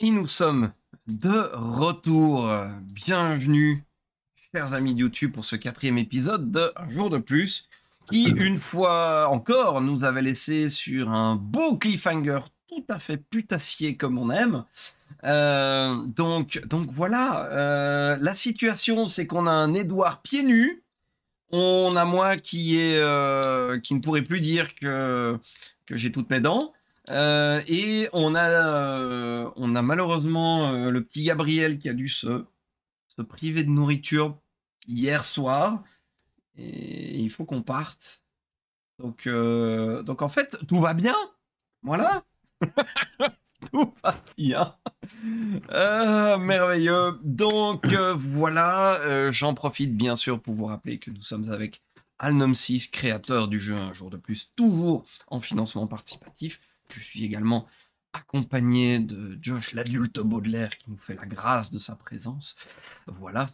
Et nous sommes de retour. Bienvenue, chers amis de YouTube, pour ce 4e épisode de Un jour de plus, qui, une fois encore, nous avait laissé sur un beau cliffhanger tout à fait putassier comme on aime. Donc voilà, la situation, c'est qu'on a un Édouard pieds nus. On a moi qui ne pourrait plus dire que j'ai toutes mes dents. Et on a malheureusement le petit Gabriel qui a dû se priver de nourriture hier soir. Et il faut qu'on parte. Donc en fait, tout va bien. Voilà, tout va bien. Merveilleux. Donc voilà, j'en profite bien sûr pour vous rappeler que nous sommes avec Alnom 6, créateur du jeu Un jour de plus, toujours en financement participatif. Je suis également accompagné de Josh, l'adulte Baudelaire, qui nous fait la grâce de sa présence. Voilà.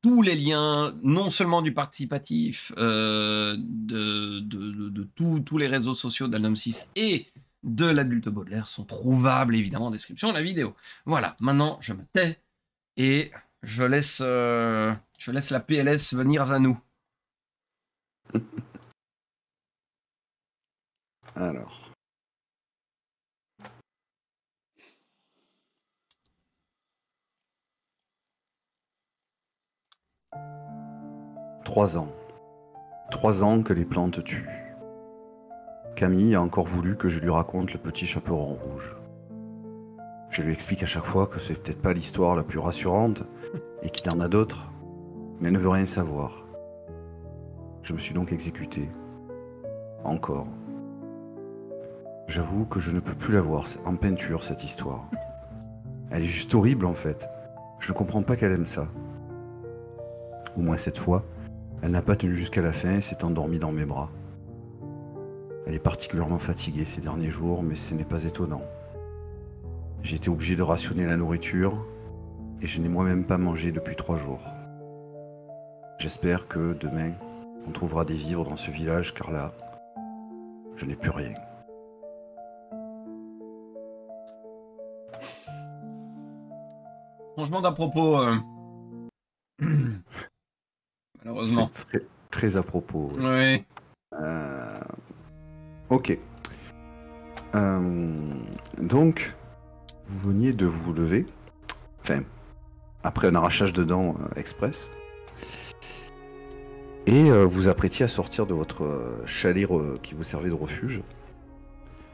Tous les liens, non seulement du participatif, tous les réseaux sociaux d'Alnom 6 et de l'adulte Baudelaire sont trouvables évidemment en description de la vidéo. Voilà, maintenant je me tais et je laisse la PLS venir à nous. Alors. Trois ans. 3 ans que les plantes tuent. Camille a encore voulu que je lui raconte le petit chaperon rouge. Je lui explique à chaque fois que c'est peut-être pas l'histoire la plus rassurante et qu'il y en a d'autres, mais elle ne veut rien savoir. Je me suis donc exécuté. Encore. J'avoue que je ne peux plus la voir en peinture, cette histoire. Elle est juste horrible en fait. Je ne comprends pas qu'elle aime ça. Au moins cette fois, elle n'a pas tenu jusqu'à la fin et s'est endormie dans mes bras. Elle est particulièrement fatiguée ces derniers jours, mais ce n'est pas étonnant. J'ai été obligé de rationner la nourriture et je n'ai moi-même pas mangé depuis 3 jours. J'espère que demain, on trouvera des vivres dans ce village car là, je n'ai plus rien. Changement d'à propos, malheureusement. C'est très, très à propos. Oui. Ok. Donc, vous veniez de vous lever, enfin, après un arrachage de dents express, et vous apprêtiez à sortir de votre chalet qui vous servait de refuge.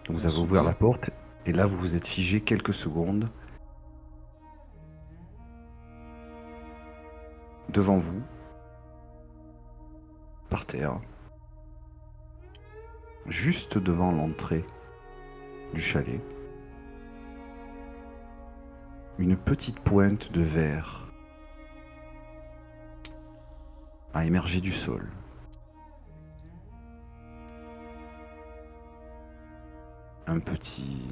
Donc vous avez ouvert la porte, et là vous vous êtes figé quelques secondes. Devant vous, par terre, juste devant l'entrée du chalet, une petite pointe de verre a émergé du sol. Un petit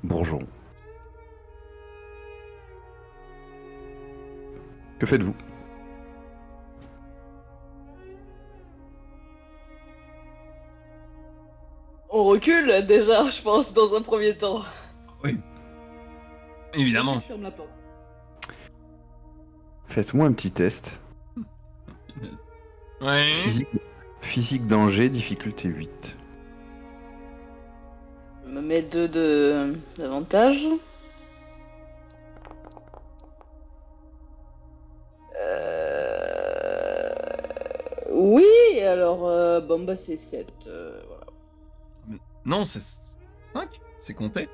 bourgeon. Que faites-vous ? On recule déjà, je pense, dans un premier temps. Oui. Évidemment. Je ferme la porte. Faites-moi un petit test. Ouais. Physique danger, difficulté 8. Je me mets 2 d'avantage. Oui, alors, bon bah c'est 7, voilà. Mais non, c'est 5. C'est compté.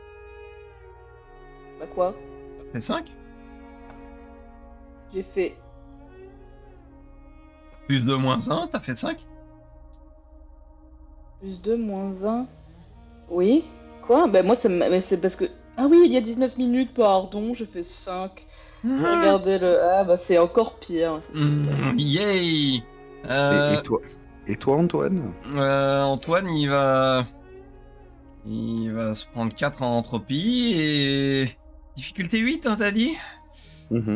Bah quoi ? T'as fait 5 ? J'ai fait... Plus 2 moins 1, t'as fait 5 ? Plus 2, moins 1... Oui ? Quoi ? Bah moi ça mais c'est parce que... Ah oui, il y a 19 minutes, pardon, je fais 5. J'ai regardé le... Ah bah c'est encore pire. Yay. Et toi Antoine ? Antoine, il va se prendre 4 en entropie et... Difficulté 8, hein, t'as dit ? Et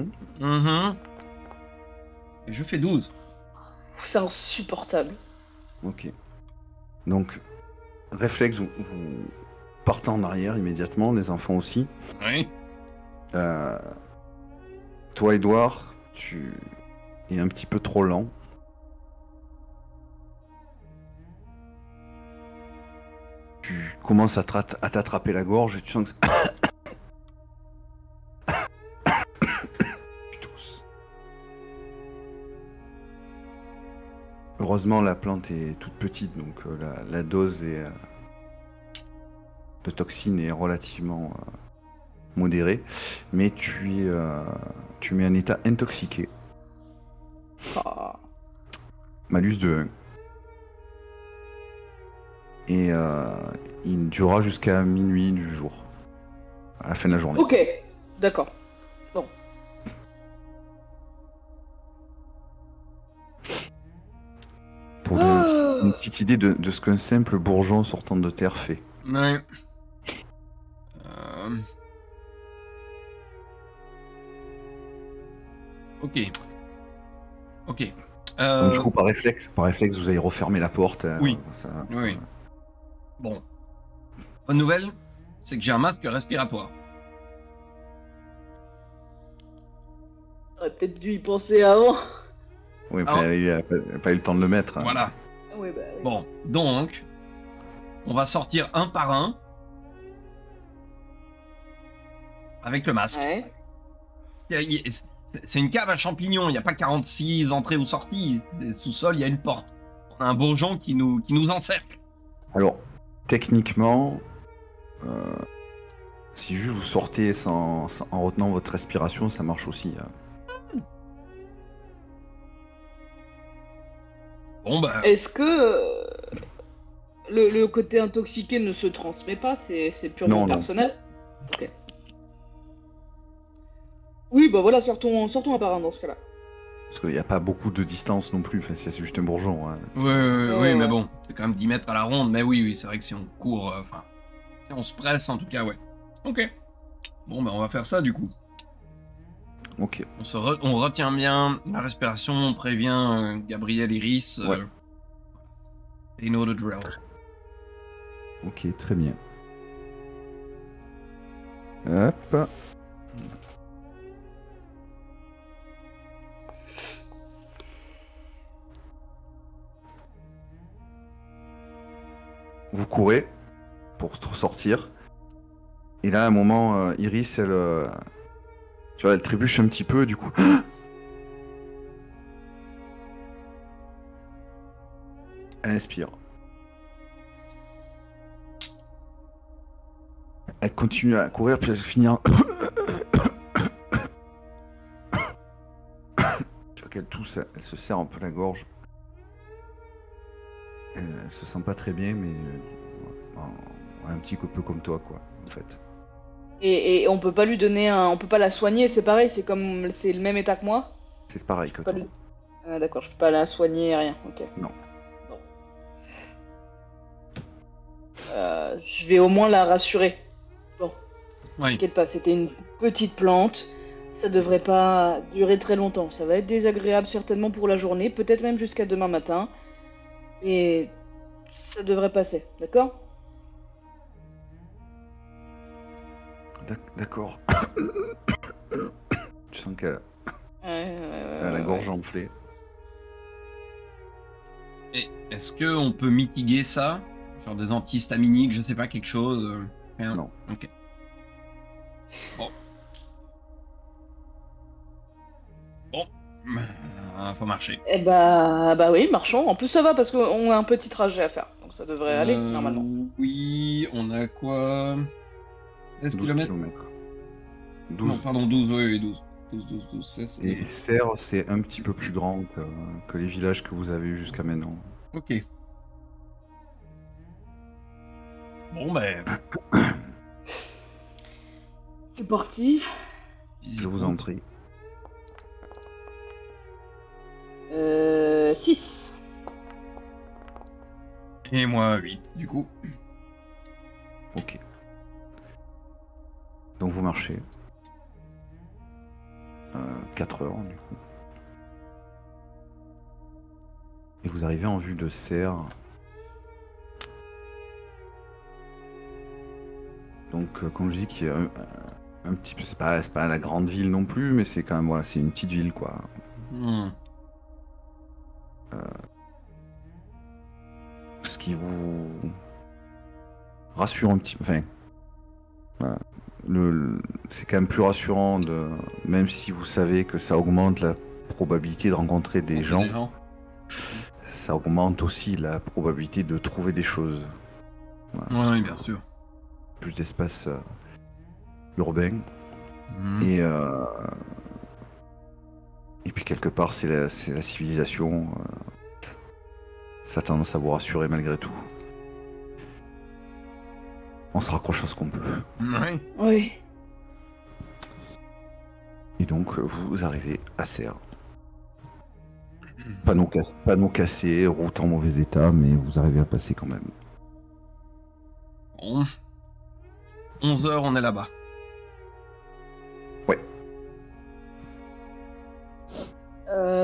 je fais 12. C'est insupportable. Ok. Donc, réflexe, partez en arrière immédiatement, les enfants aussi. Oui. Toi, Edouard, tu es un petit peu trop lent. Tu commences à t'attraper la gorge et tu sens que... Tu tousses. Heureusement, la plante est toute petite, donc la dose de toxine est relativement modérée. Mais tu mets un état intoxiqué. Oh. Malus de 1. Et il durera jusqu'à minuit du jour. À la fin de la journée. Ok, d'accord. Pour donner une petite idée de ce qu'un simple bourgeon sortant de terre fait. Ouais. Ok. Ok. Donc, du coup, par réflexe, vous allez refermer la porte. Oui. Ça... Oui. Bon. Bonne nouvelle, c'est que j'ai un masque respiratoire. J'aurais peut-être dû y penser avant. Oui, Alors- il n'a pas eu le temps de le mettre. Hein. Voilà. Oui, bah oui. Bon, donc, on va sortir un par un avec le masque. Ouais. C'est une cave à champignons, il n'y a pas 46 entrées ou sorties. Sous-sol, il y a une porte. On a un bourgeon qui nous encercle. Alors, techniquement, si juste vous sortez en retenant votre respiration, ça marche aussi. Hein. Bon, bah, Est-ce que le côté intoxiqué ne se transmet pas? C'est purement Non. personnel? Ok. Oui, bah voilà, sortons un par un dans ce cas-là. Parce qu'il n'y a pas beaucoup de distance non plus. Enfin, c'est juste un bourgeon. Hein. oui, Ouais. mais bon, c'est quand même 10 mètres à la ronde. Mais oui, c'est vrai que si on court, enfin, si on se presse, en tout cas, ouais. Ok. Bon, bah, on va faire ça, du coup. Ok. On retient bien la respiration, on prévient Gabriel Iris. Ouais. They know the drill. Ok, très bien. Hop. Vous courez pour sortir. Et là, à un moment, Iris, tu vois, elle trébuche un petit peu, du coup. Elle inspire. Elle continue à courir, puis elle finit en... Tu vois qu'elle tousse, elle se serre un peu la gorge. Elle se sent pas très bien, mais un petit peu comme toi, quoi, en fait. Et on peut pas lui donner un... On peut pas la soigner, c'est pareil, c'est le même état que moi? C'est pareil que Pas toi. lui- Ah, d'accord, je peux pas la soigner, rien, ok. Non. Bon. Je vais au moins la rassurer. Bon, Oui. t'inquiète pas, c'était une petite plante. Ça devrait pas durer très longtemps. Ça va être désagréable certainement pour la journée, peut-être même jusqu'à demain matin. Et ça devrait passer, d'accord? D'accord. Tu sens qu'elle Ouais, a la gorge enflée. Et est-ce qu'on peut mitiguer ça? Genre des antihistaminiques, je sais pas, quelque chose rien. Non. Ok. Bon. Faut marcher. Eh bah oui, marchons. En plus, ça va parce qu'on a un petit trajet à faire. Donc ça devrait aller, normalement. Oui, on a quoi? 16 12 km? km. Non, 12. pardon, 12, oui, 12. 12, 16. Et Serre, c'est un petit peu plus grand que les villages que vous avez eus jusqu'à maintenant. Ok. Bon, ben. C'est parti. Je vous en prie. 6. Et moi, 8, du coup. Ok. Donc vous marchez. 4 heures, du coup. Et vous arrivez en vue de Serre. Donc, comme je dis, qui est un petit peu, c'est pas la grande ville non plus, mais c'est quand même, voilà, c'est une petite ville, quoi. Ce qui vous rassure un petit peu. Enfin, voilà. C'est quand même plus rassurant, même si vous savez que ça augmente la probabilité de rencontrer des gens, ça augmente aussi la probabilité de trouver des choses. Voilà, Oui, bien sûr. plus d'espace urbain. Et puis quelque part, c'est la civilisation. Ça a tendance à vous rassurer malgré tout. On se raccroche à ce qu'on peut. Oui. Oui. Et donc, vous arrivez à Serre. Panneaux cassés, route en mauvais état, mais vous arrivez à passer quand même. Bon. 11h, on est là-bas. Ouais.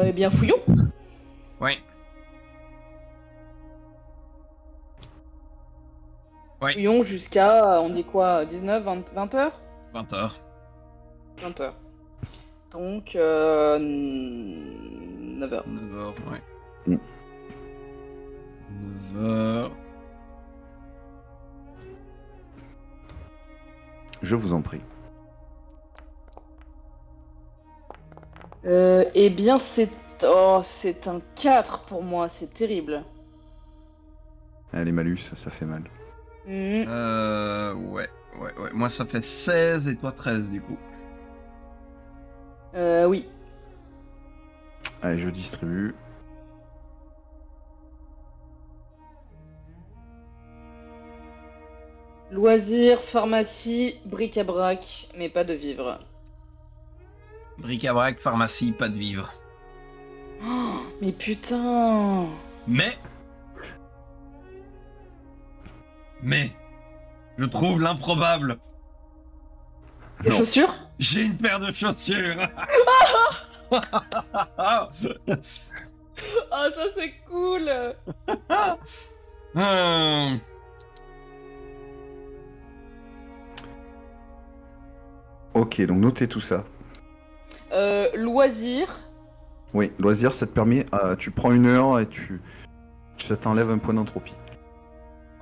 Eh bien, fouillons. Oui. Oui. Fouillons jusqu'à, on dit quoi, 19, 20 heures 20h. 20 heures. Donc, 9 heures. 9h, ouais. 9h. Je vous en prie. Eh bien, c'est un 4 pour moi, c'est terrible. Allez, malus, ça fait mal. Ouais. Moi, ça fait 16 et toi 13, du coup. Oui. Allez, je distribue. Loisirs, pharmacie, bric-à-brac, mais pas de vivres. Bric-à-brac, pharmacie, pas de vivres. Oh, mais putain! Mais, je trouve l'improbable. Les Non. chaussures? J'ai une paire de chaussures. Ah, ça c'est cool! Ok, donc notez tout ça. Loisirs. Oui, loisir, ça te permet... tu prends 1 heure et ça t'enlève un point d'entropie.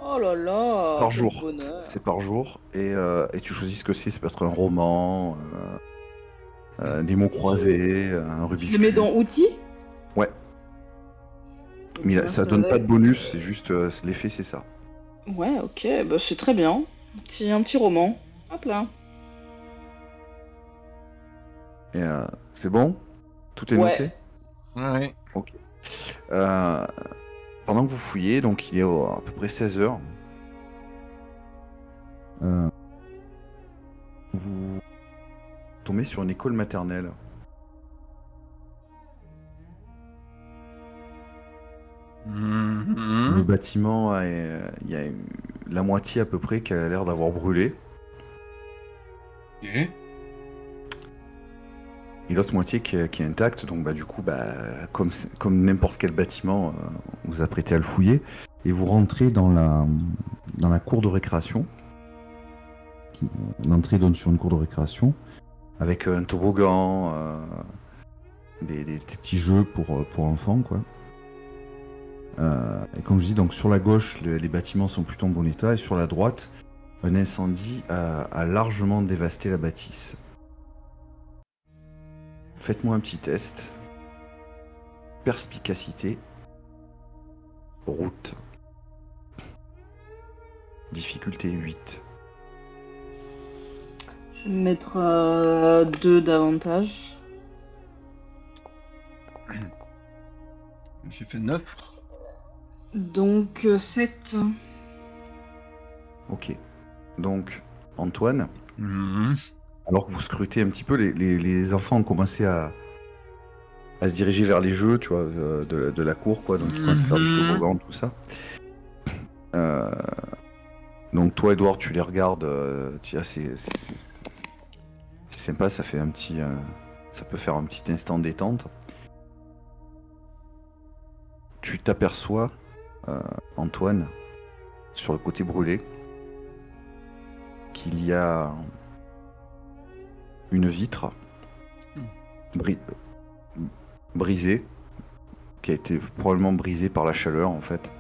Oh là là! Par quel jour. bonheur. C'est par jour. Et tu choisis ce que c'est. Ça peut être un roman, des mots croisés, un Tu rubisque. le mets dans outils? Ouais. Eh Mais bien, ça donne va pas de être- bonus, c'est juste l'effet, c'est ça. Ouais, ok, bah c'est très bien. Un petit roman. Hop là. Et c'est bon? Tout est Ouais. noté? Ouais. Ok. Pendant que vous fouillez, donc il est à peu près 16h. Vous tombez sur une école maternelle. Le bâtiment, il y a la moitié à peu près qui a l'air d'avoir brûlé. Ok. Et l'autre moitié qui est intacte, donc du coup, comme n'importe quel bâtiment, vous apprêtez à le fouiller, et vous rentrez dans la cour de récréation. L'entrée donne sur une cour de récréation, avec un toboggan, des petits jeux pour enfants, quoi. Et comme je dis, donc sur la gauche, les bâtiments sont plutôt en bon état, et sur la droite, un incendie a largement dévasté la bâtisse. Faites-moi un petit test. Perspicacité. Route. Difficulté 8. Je vais mettre 2 d'avantage. J'ai fait 9. Donc 7. Ok. Donc, Antoine, Mhm. alors que vous scrutez un petit peu, les enfants ont commencé à se diriger vers les jeux, tu vois, de la cour, quoi. Donc, ils commencent à faire du toboggan, tout ça. Donc, toi, Edouard, tu les regardes. C'est sympa, ça fait ça peut faire un petit instant détente. Tu t'aperçois, Antoine, sur le côté brûlé, qu'il y a une vitre brisée, qui a été probablement brisée par la chaleur en fait,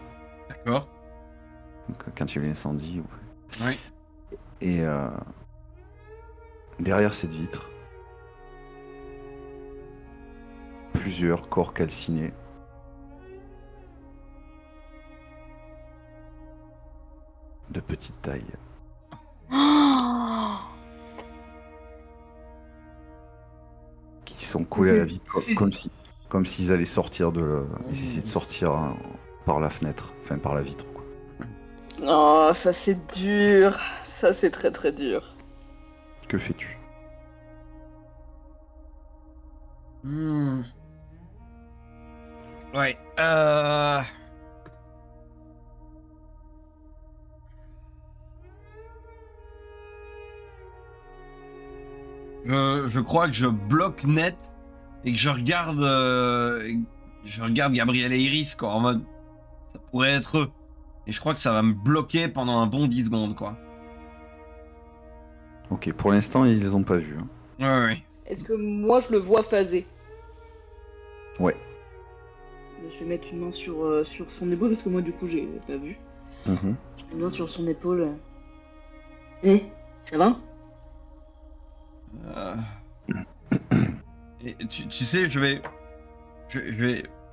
D'accord. donc, quand il y a eu l'incendie. Oui. Et derrière cette vitre, plusieurs corps calcinés. De petite taille. Oh Qui sont collés à la vitre C'est- comme s'ils allaient sortir ils essayaient de sortir par la fenêtre, enfin par la vitre quoi. Oh, ça c'est dur. Ça c'est très très dur. Que fais-tu? Hmm. Ouais. Je crois que je bloque net et que je regarde Gabriel et Iris quoi, en mode ça pourrait être eux. Et je crois que ça va me bloquer pendant un bon 10 secondes quoi. Ok, pour l'instant ils les ont pas vus. Hein. Ouais. Est-ce que moi je le vois phaser? Ouais. Je vais mettre une main sur son épaule parce que moi du coup j'ai pas vu. Mhm. Je mets une main sur son épaule. Eh, ça va? Euh, Et tu sais, je vais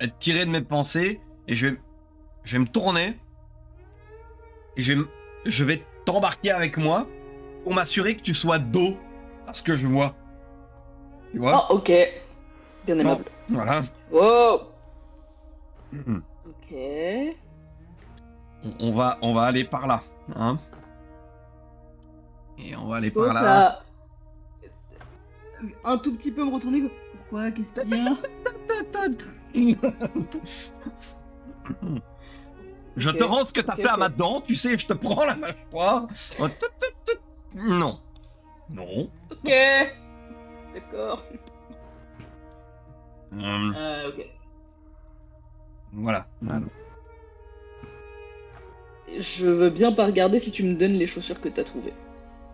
être tiré de mes pensées et je vais me tourner et je vais t'embarquer avec moi pour m'assurer que tu sois dos à ce que je vois. Tu vois? Oh, ok. Bien aimable. Voilà. Wow. Mhm. Ok. On va aller par là, hein? Et on va aller Je pense par là. à un tout petit peu me retourner. Pourquoi? Qu'est-ce qu'il y a? Je Ok. te rends ce que t'as Ok, fait à ok. ma dent, tu sais, je te prends la mâchoire. Oh, Non. Non. Ok. D'accord. Ok. Voilà. Voilà. Je veux bien pas regarder si tu me donnes les chaussures que t'as trouvées.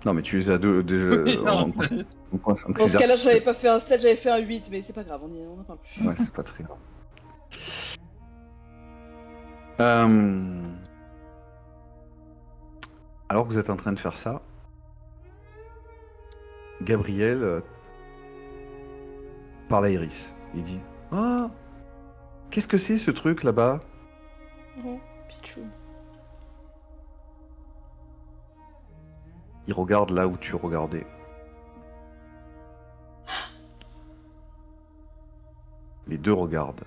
Non mais tu les as déjà Non, Dans ce cas-là, j'avais pas fait un 7, j'avais fait un 8, mais c'est pas grave, on en parle plus. Ouais, c'est pas très grave. Alors que vous êtes en train de faire ça, Gabriel parle à Iris. Il dit: Ah, qu'est-ce que c'est ce truc là-bas? Oh, Pichou. Il regarde là où tu regardais. Les deux regardent.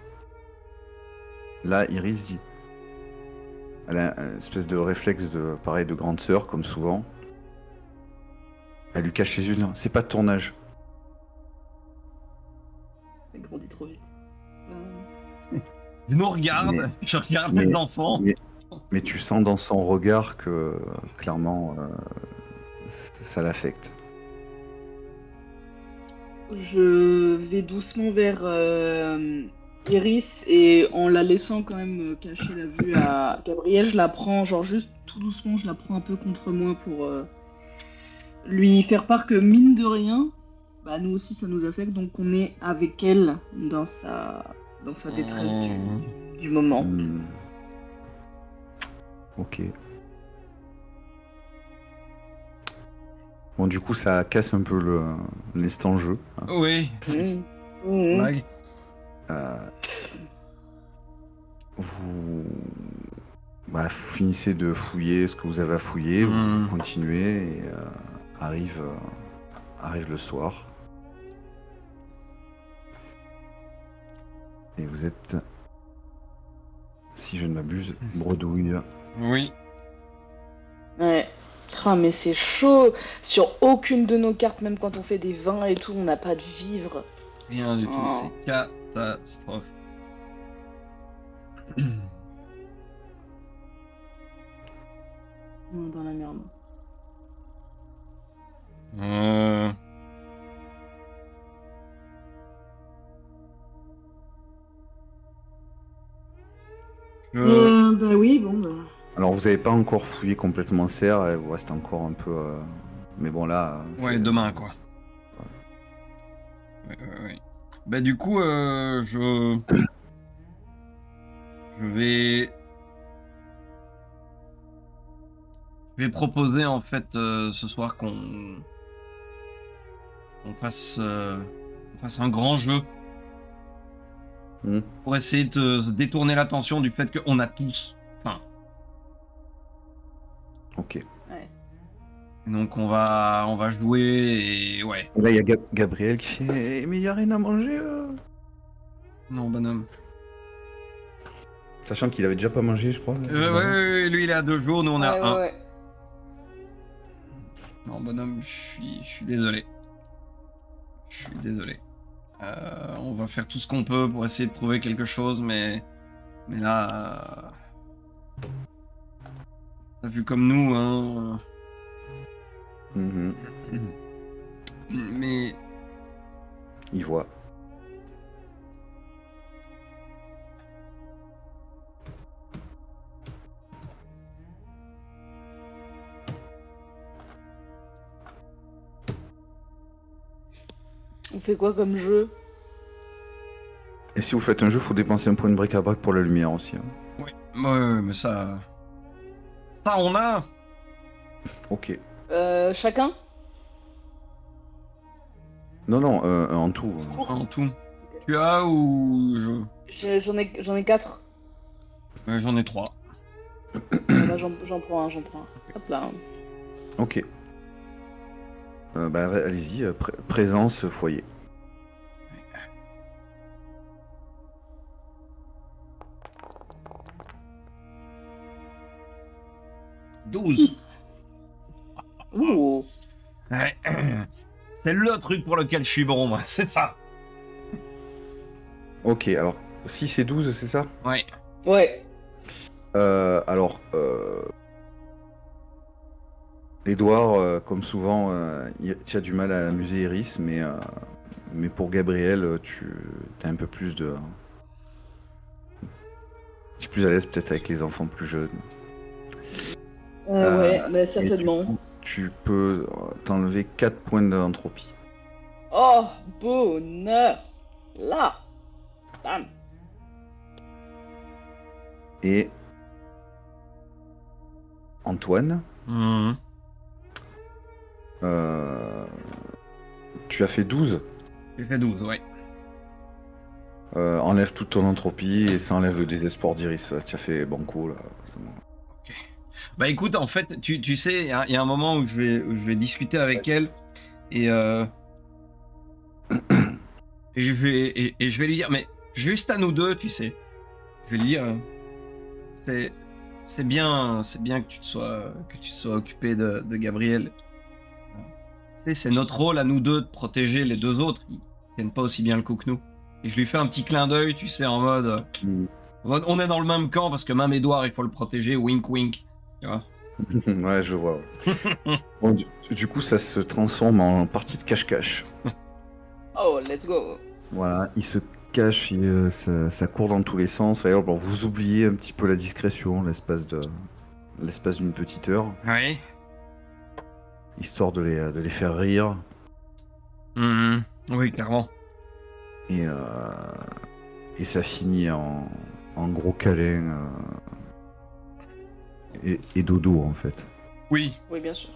Là, Iris dit. Elle a une espèce de réflexe pareil, de grande sœur, comme souvent. Elle lui cache les yeux. Non, c'est pas de ton âge. Ça grandit trop vite. Je nous regarde, Mais- je regarde mais- les enfants. Mais tu sens dans son regard que, clairement, ça l'affecte. Je vais doucement vers Iris et en la laissant quand même cacher la vue à Gabriel, je la prends, genre juste tout doucement, je la prends un peu contre moi pour lui faire part que mine de rien, bah nous aussi ça nous affecte, donc on est avec elle dans sa détresse du moment. Hmm. Ok. Bon, du coup, ça casse un peu l'instant jeu. Hein. Oui, blague. Vous... Bah, vous finissez de fouiller ce que vous avez à fouiller, vous continuez et arrive le soir. Et vous êtes, si je ne m'abuse, Bredouille. Oui. Ouais. Ah, mais c'est chaud. Sur aucune de nos cartes, même quand on fait des vins et tout, on n'a pas de vivre. Rien du tout, Oh. c'est catastrophe. On est dans la merde. Bah oui, bon, bah. Alors, vous n'avez pas encore fouillé complètement Serre, il vous reste encore un peu Mais bon, là... Ouais, demain, quoi. Ouais. Bah, du coup, je vais proposer, en fait, ce soir qu'on fasse un grand jeu Hmm. pour essayer de détourner l'attention du fait qu'on a tous faim. Ok. Ouais. Donc on va jouer et ouais. Là, il y a Gabriel qui fait mais il n'y a rien à manger. Non, bonhomme. Sachant qu'il avait déjà pas mangé, je crois. Ouais, lui il est à 2 jours, nous on est à 1. Ouais. Non, bonhomme, je suis désolé. Je suis désolé. On va faire tout ce qu'on peut pour essayer de trouver quelque chose, mais là, t'as vu comme nous, hein. Mhm. Mais Il voit. On fait quoi comme jeu? Et si vous faites un jeu, faut dépenser un point de bric-à-brac pour la lumière aussi. Hein. oui, ouais, mais ça on a. Ok. Chacun? Non, en tout. En tout. Tu as ou je J'en ai 4. J'en ai 3. Bah, j'en prends un. Hop là. Ok. Bah, allez-y, présence, foyer. « 12. 6. Ouh. Ouais. C'est le truc pour lequel je suis bon, moi, c'est ça. Ok, alors, 6 et 12, c'est ça? Ouais. Ouais. Alors, Edouard, comme souvent, tu as du mal à amuser Iris, mais pour Gabriel, tu as un peu plus de... Tu es plus à l'aise peut-être avec les enfants plus jeunes. Ouais, bah, Et certainement. tu peux t'enlever 4 points d'entropie. Oh, bonheur. Là. Bam. Et Antoine, Mhm. tu as fait 12. J'ai fait 12, ouais. Enlève toute ton entropie et ça enlève le désespoir d'Iris. Tu as fait banco là. C'est bon. Bah écoute, en fait, tu sais, il y a un moment où je vais discuter avec elle et, et je vais lui dire, mais juste à nous deux, tu sais. Je vais lui dire, c'est bien que tu te sois occupé de Gabriel. Tu sais, c'est notre rôle à nous deux de protéger les deux autres. Ils tiennent pas aussi bien le coup que nous. Et je lui fais un petit clin d'œil, tu sais, en mode, on est dans le même camp parce que même Edouard, il faut le protéger, wink wink. Tu vois. Ouais, je vois. Ouais. Bon, du coup, ça se transforme en partie de cache-cache. Oh, let's go. Voilà, il se cache, ça court dans tous les sens. D'ailleurs, bon, vous oubliez un petit peu la discrétion, l'espace d'une petite heure, Oui. histoire de les faire rire. Mhm. Oui, clairement. Et ça finit en gros câlin et dodo en fait. Oui. Oui, bien sûr.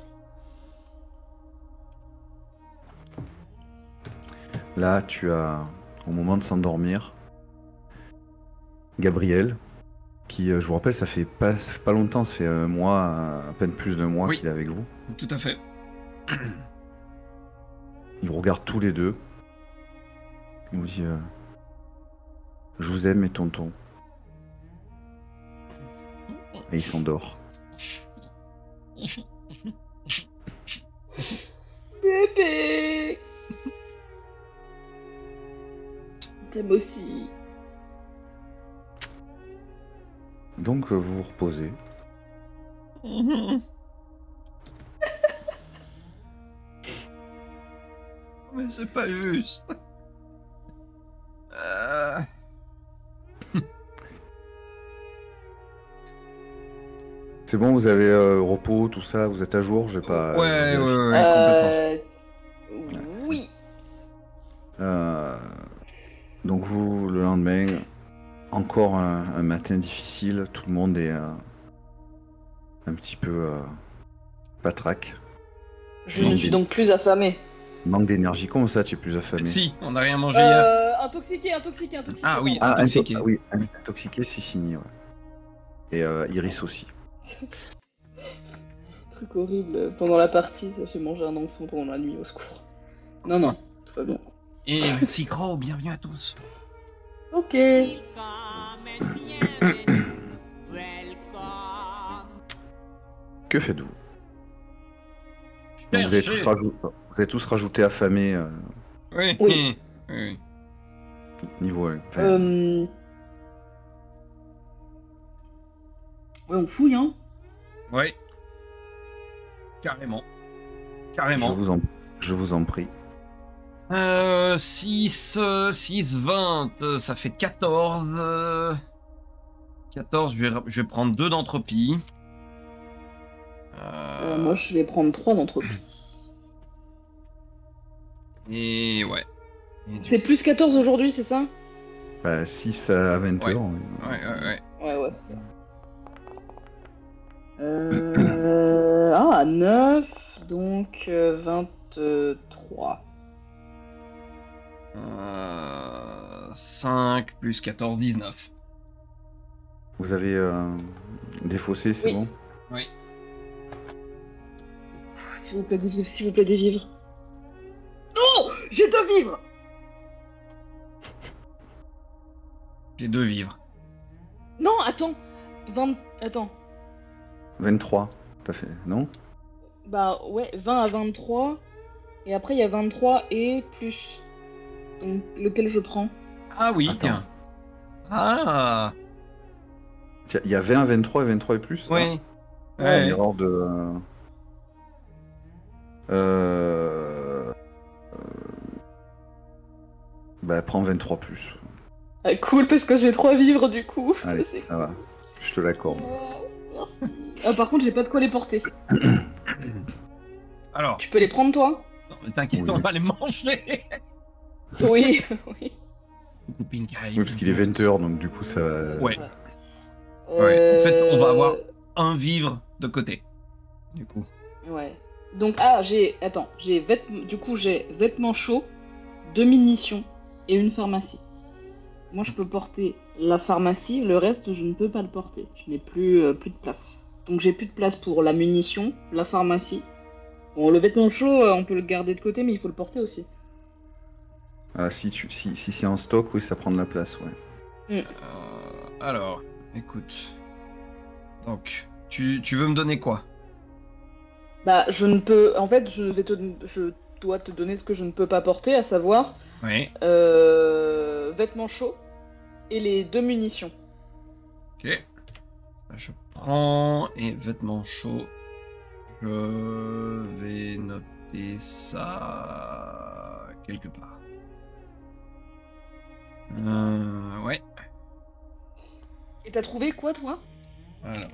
Là, tu as, au moment de s'endormir, Gabriel, qui, je vous rappelle, ça fait pas longtemps, ça fait un mois, à peine plus d'un mois Oui. qu'il est avec vous. Tout à fait. Il vous regarde tous les deux. Il vous dit je vous aime, mes tontons. Et il s'endort. Bébé. T'aimes aussi. Donc, vous vous reposez. Mais c'est pas juste. C'est bon, vous avez repos, tout ça, vous êtes à jour, j'ai pas. Ouais, j'ai ouais, vérifié. ouais, complètement. Oui. Donc vous, le lendemain, encore un matin difficile, tout le monde est un petit peu patraque. Je ne suis donc plus affamé. Manque d'énergie, comment ça tu es plus affamé? Si, on n'a rien mangé hier. Intoxiqué. Ah oui, pardon. intoxiqué. Oui, intoxiqué, c'est fini, ouais. Et Iris aussi. Truc horrible. Pendant la partie, ça fait manger un enfant pendant la nuit, au secours. Non, tout va bien. Et merci Gros, bienvenue à tous. Ok. Que faites-vous? Donc, vous avez tous rajouté affamé Oui, Oui. oui. niveau 1. Ouais, on fouille, hein. Ouais. Carrément. Je Carrément. vous en prie. 6, 20, ça fait 14. 14, je vais prendre 2 d'entropie. Moi, je vais prendre 3 d'entropie. Et ouais. Et C'est plus 14 aujourd'hui, c'est ça? 6 à 20 Ouais. heures. Ouais. Ouais, c'est ça. 9, donc 23. 5 plus 14, 19. Vous avez défaussé, c'est Oui. bon? Oui. S'il vous plaît, des vivres, s'il vous plaît, des vivres. Oh! J'ai 2 vivres! J'ai 2 vivres. Non, attends. Attends. 23, t'as fait, non? Bah ouais, 20 à 23. Et après, il y a 23 et plus. Donc, lequel je prends? Ah oui, Attends. tiens. Ah Tiens, il y a 20 à 23 et 23 et plus? oui. Une Ouais. erreur de... prends 23 plus. Ah, cool, parce que j'ai 3 vivres du coup. Allez, C'est ça va. Je te l'accorde. Merci. Ah, par contre, j'ai pas de quoi les porter. Alors, Tu peux les prendre, toi? non, mais t'inquiète, Oui. on va les manger. Oui, oui. Coucou Pink Oui, parce qu'il est 20h, donc du coup, ça va... Ouais. Ouais. En fait, on va avoir un vivre de côté. Du coup. Ouais. Donc, Attends, du coup, j'ai vêtements chauds, 2 munitions et une pharmacie. Moi, je peux porter la pharmacie, le reste, je ne peux pas le porter. Je n'ai plus de place. Donc, j'ai plus de place pour la munition, la pharmacie. Bon, le vêtement chaud, on peut le garder de côté, mais il faut le porter aussi. Ah, si c'est en stock, oui, ça prend de la place, ouais. Alors, écoute. Donc, tu veux me donner quoi? Bah, je ne peux. En fait, je dois te donner ce que je ne peux pas porter, à savoir Oui. vêtements chauds et les 2 munitions. Ok. Je prends et vêtements chauds. Je vais noter ça quelque part. Ouais. Et t'as trouvé quoi, toi? Alors.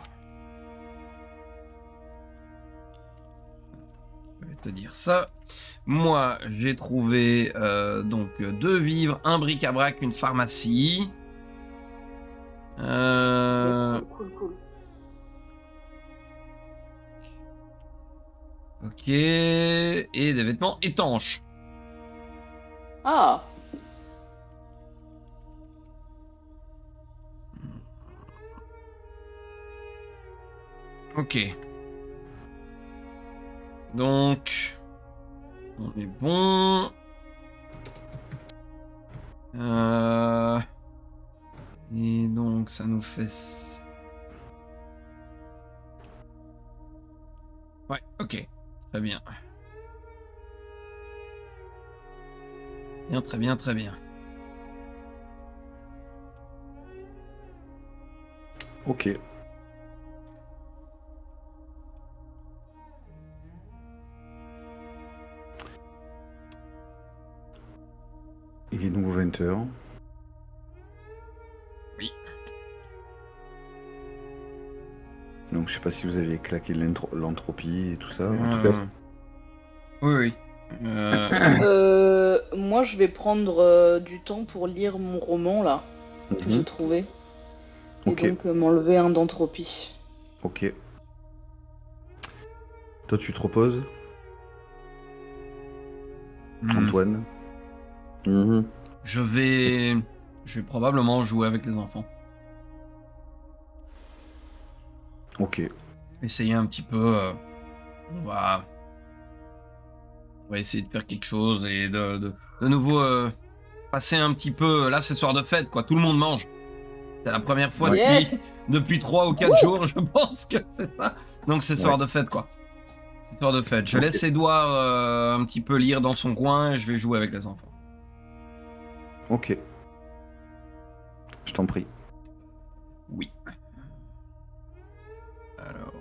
Je vais te dire ça. Moi, j'ai trouvé donc 2 vivres, un bric-à-brac, une pharmacie. Cool. Ok. Et des vêtements étanches. Ah! Ok. Donc, on est bon. Et donc, ça nous fait... Ouais, ok. Très bien. Très bien. Ok. Il est nouveau 20h. Oui. Donc donc je sais pas si vous aviez claqué l'entropie et tout ça. En tout cas, Oui, oui. Moi, je vais prendre du temps pour lire mon roman là que j'ai trouvé. Et Ok. donc m'enlever un d'entropie. Ok. Toi, tu te reposes, Antoine? Mhm. Je vais probablement jouer avec les enfants. Ok. Essayer un petit peu. On va essayer de faire quelque chose et de nouveau passer un petit peu. Là, c'est soir de fête, quoi. Tout le monde mange. C'est la première fois Yes. depuis 3 ou 4 jours, je pense que c'est ça. Donc c'est soir de fête, quoi. C'est soir de fête. Je laisse Edouard un petit peu lire dans son coin et je vais jouer avec les enfants. Ok. Je t'en prie. Oui. Alors.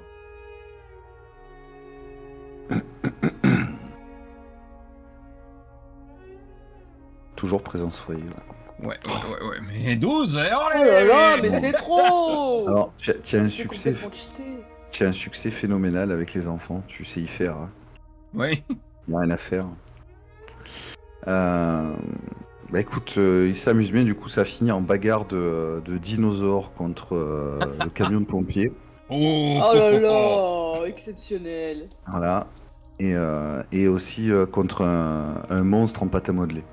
Toujours présence foyer. Ouais, mais 12, allez. Oh là là, mais c'est trop. Alors, tu as un C'est succès. complètement cheaté. Tu as un succès phénoménal avec les enfants. Tu sais y faire. Hein. Oui. Il n'y a rien à faire. Bah écoute, ils s'amusent bien. Du coup, ça finit en bagarre de dinosaures contre le camion de pompiers. Oh, Oh là là, exceptionnel. Voilà. Et aussi contre un monstre en pâte à modeler.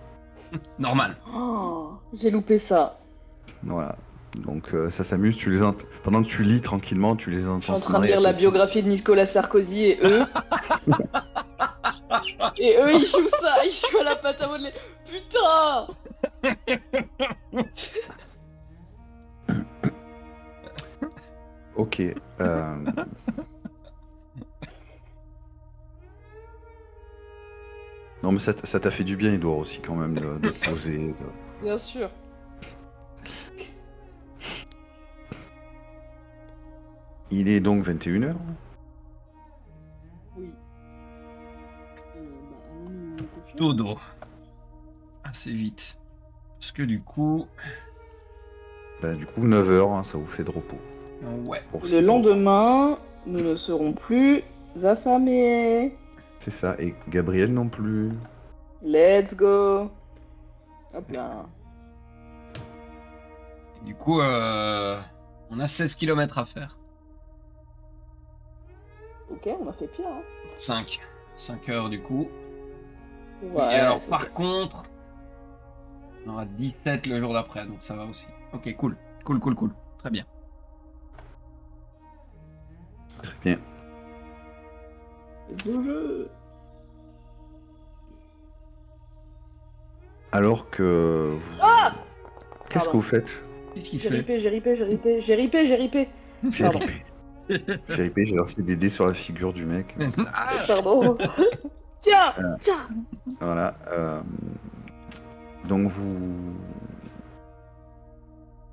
Normal. Oh, j'ai loupé ça. Voilà. Donc ça s'amuse. Pendant que tu lis tranquillement, tu les entends. Je suis en train de lire la biographie de Nicolas Sarkozy et eux. Ils jouent ça, ils jouent à la pâte à modeler. Putain. Ok. Non mais ça t'a fait du bien, Edouard, aussi quand même de te poser. Bien sûr. Il est donc 21h. Oui. Dodo. Assez vite. Parce que du coup. Bah, du coup, 9h, hein, ça vous fait de repos. Ouais. Pour Le 6 heures. lendemain, nous ne serons plus affamés. C'est ça, et Gabriel non plus. Let's go. Hop là. Et du coup, on a 16 km à faire. Ok, on a fait pire. Hein. 5 heures du coup. Ouais, Et alors, c'est par ok. contre, on aura 17 le jour d'après, donc ça va aussi. Ok, cool. Cool. Très bien. Très bien. Beau jeu. Alors que... Qu'est-ce que Pardon. vous faites? Qu'est-ce qu'il J'ai fait? ripé, j'ai ripé, j'ai ripé, j'ai ripé, j'ai ripé. J'ai Pardon. ripé. J'ai ripé, j'ai lancé des dés sur la figure du mec. Ah, Pardon. Tiens, tiens. Voilà. Donc vous...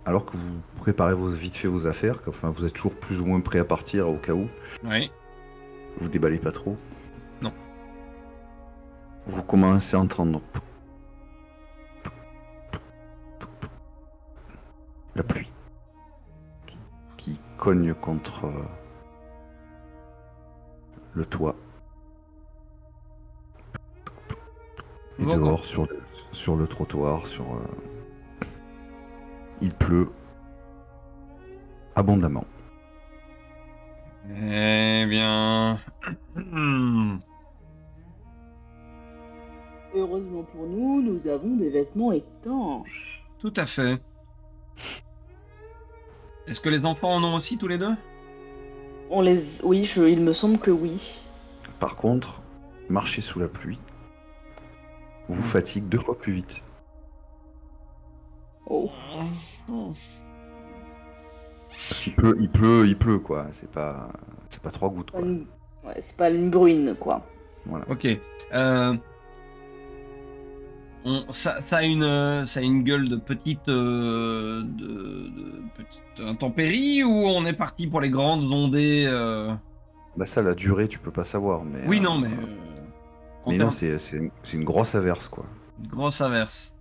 Alors que vous préparez vite fait vos affaires, enfin vous êtes toujours plus ou moins prêt à partir au cas où, oui. vous déballez pas trop. Non. Vous commencez à entendre la pluie qui cogne contre le toit. Et Bon, dehors, sur le trottoir, il pleut abondamment. Eh bien... Heureusement pour nous, nous avons des vêtements étanches. Tout à fait. Est-ce que les enfants en ont aussi tous les deux? Oui, il me semble que oui. Par contre, marcher sous la pluie vous fatigue 2 fois plus vite. Oh. Parce qu'il pleut quoi. C'est pas 3 gouttes quoi. Ouais, c'est pas une bruine, quoi. Voilà. Ok. Ça a une gueule de petite, petite intempérie ou on est parti pour les grandes ondées Bah ça, la durée, tu peux pas savoir, mais. Oui, non, mais. Mais non, c'est une grosse averse quoi. Une grosse averse.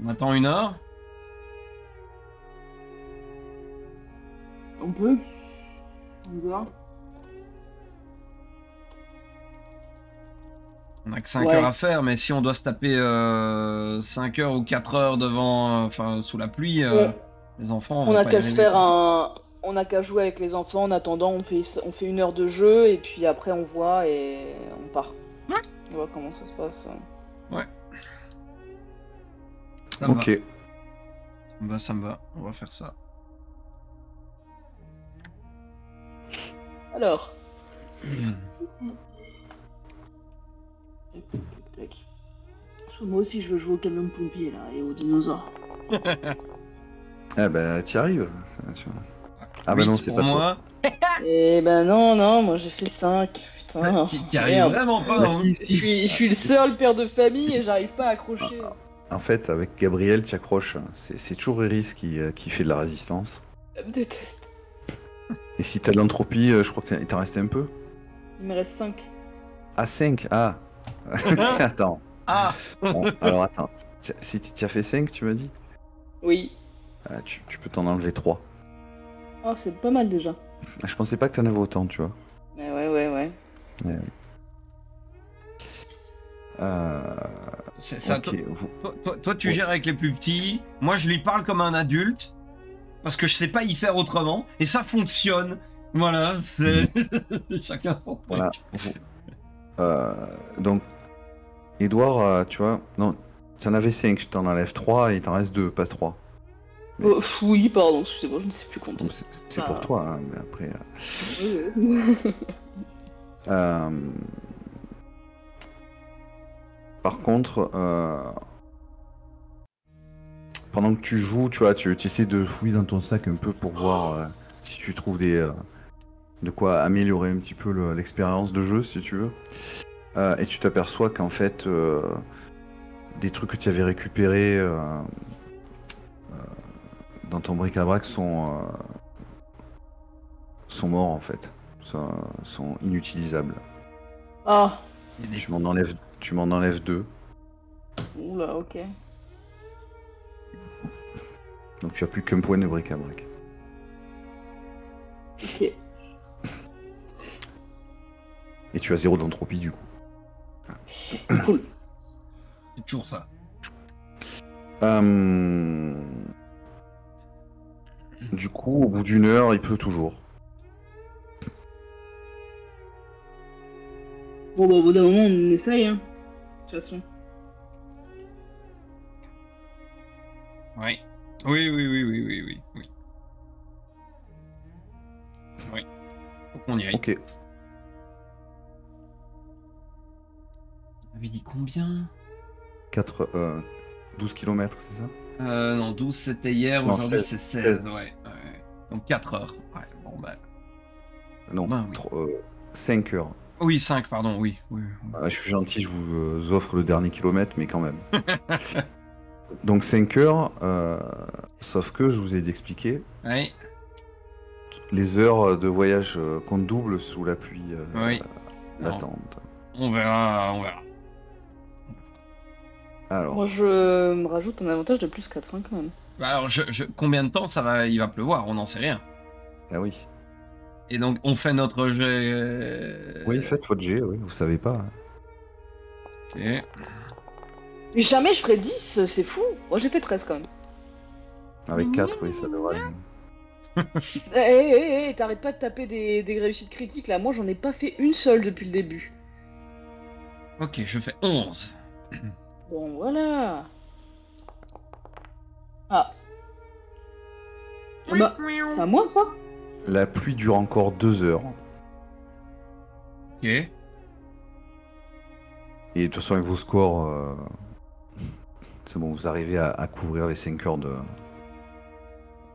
On attend 1 heure. On peut. On y va. On n'a que 5 Ouais. heures à faire, mais si on doit se taper 5 heures ou 4 heures devant, enfin, sous la pluie, les enfants On vont n'a pas y qu'à se arriver. faire un. On n'a qu'à jouer avec les enfants. En attendant, on fait 1 heure de jeu et puis après on voit et on part. Ouais. On voit comment ça se passe. Ça me Ok. va. Ça me va. On va faire ça. Alors. Hmm. Tac, tac, tac, tac. Parce que moi aussi je veux jouer au camion de pompier là et aux dinosaures. Eh ben, t'y arrives. Ah bah 8 non, c'est pour pas toi. moi. Et ben non, moi j'ai fait 5. Putain. T'y arrives Merde. vraiment pas, Bah, hein. si, Je si. suis le seul père de famille et j'arrive pas à accrocher. En fait, avec Gabriel, tu accroches. C'est toujours Iris qui fait de la résistance. Elle me déteste. Et si t'as de l'entropie, je crois qu'il t'en reste un peu. Il me reste 5. Ah, 5. Ah. Attends. Ah. Bon, alors attends. Si tu as fait 5, tu m'as dit Oui. tu peux t'en enlever 3. Oh, c'est pas mal déjà. Je pensais pas que t'en avais autant, tu vois. Ouais. C'est ça. Ok, Toi, tu Ouais. gères avec les plus petits. Moi, je lui parle comme un adulte. Parce que je sais pas y faire autrement. Et ça fonctionne. Voilà, c'est. Chacun son truc. Voilà. Donc, Edouard, tu vois, non, t'en avais 5, je t'en enlève 3 et il t'en reste 2, pas 3. Oui, pardon, excusez-moi, je ne sais plus compter. Donc c'est Ah. pour toi, hein, mais après. Ouais. Par contre, pendant que tu joues, tu vois, tu essaies de fouiller dans ton sac un peu pour voir si tu trouves de quoi améliorer un petit peu l'expérience de jeu, si tu veux. Et tu t'aperçois qu'en fait, des trucs que tu avais récupérés dans ton bric-à-brac sont morts en fait, sont inutilisables. Ah, Il y a des- Tu m'en enlèves 2, oula, ok. donc tu as plus qu'un point de bric-à-brac. Ok. Et tu as 0 d'entropie du coup. Cool. C'est toujours ça. Du coup, au bout d'une heure, il pleut toujours. Bon, bah, au bout d'un moment, on essaye, hein. De toute façon. Oui. Oui. Oui. Faut qu'on y aille. Ok. On avait dit combien 12 km, c'est ça? Non, 12 c'était hier, Non, aujourd'hui 16. c'est 16. Ouais. Donc 4 heures. Ouais, bon bah. Non, Ben oui. 5 heures. Oui, 5, pardon, oui. Je suis gentil, je vous offre le dernier kilomètre, mais quand même. Donc 5 heures, sauf que je vous ai expliqué, Oui. les heures de voyage comptent double sous la pluie Oui. battante. On verra. Alors, Moi, je me rajoute un avantage de plus 4, hein, quand même. Bah alors, combien de temps il va pleuvoir? On n'en sait rien. ah oui. Et donc, on fait notre jet. Oui, faites votre jet, oui, vous savez pas. Hein. Ok. Mais jamais je ferais 10, c'est fou. Moi, j'ai fait 13 quand même. Avec 4, oui, ça devrait. T'arrêtes pas de taper des réussites critiques là. Moi, j'en ai pas fait une seule depuis le début. Ok, je fais 11. Bon, voilà. Ah. Ah bah, c'est à moi ça? La pluie dure encore 2 heures. Ok. Et de toute façon, avec vos scores, c'est bon, vous arrivez à couvrir les 5 heures de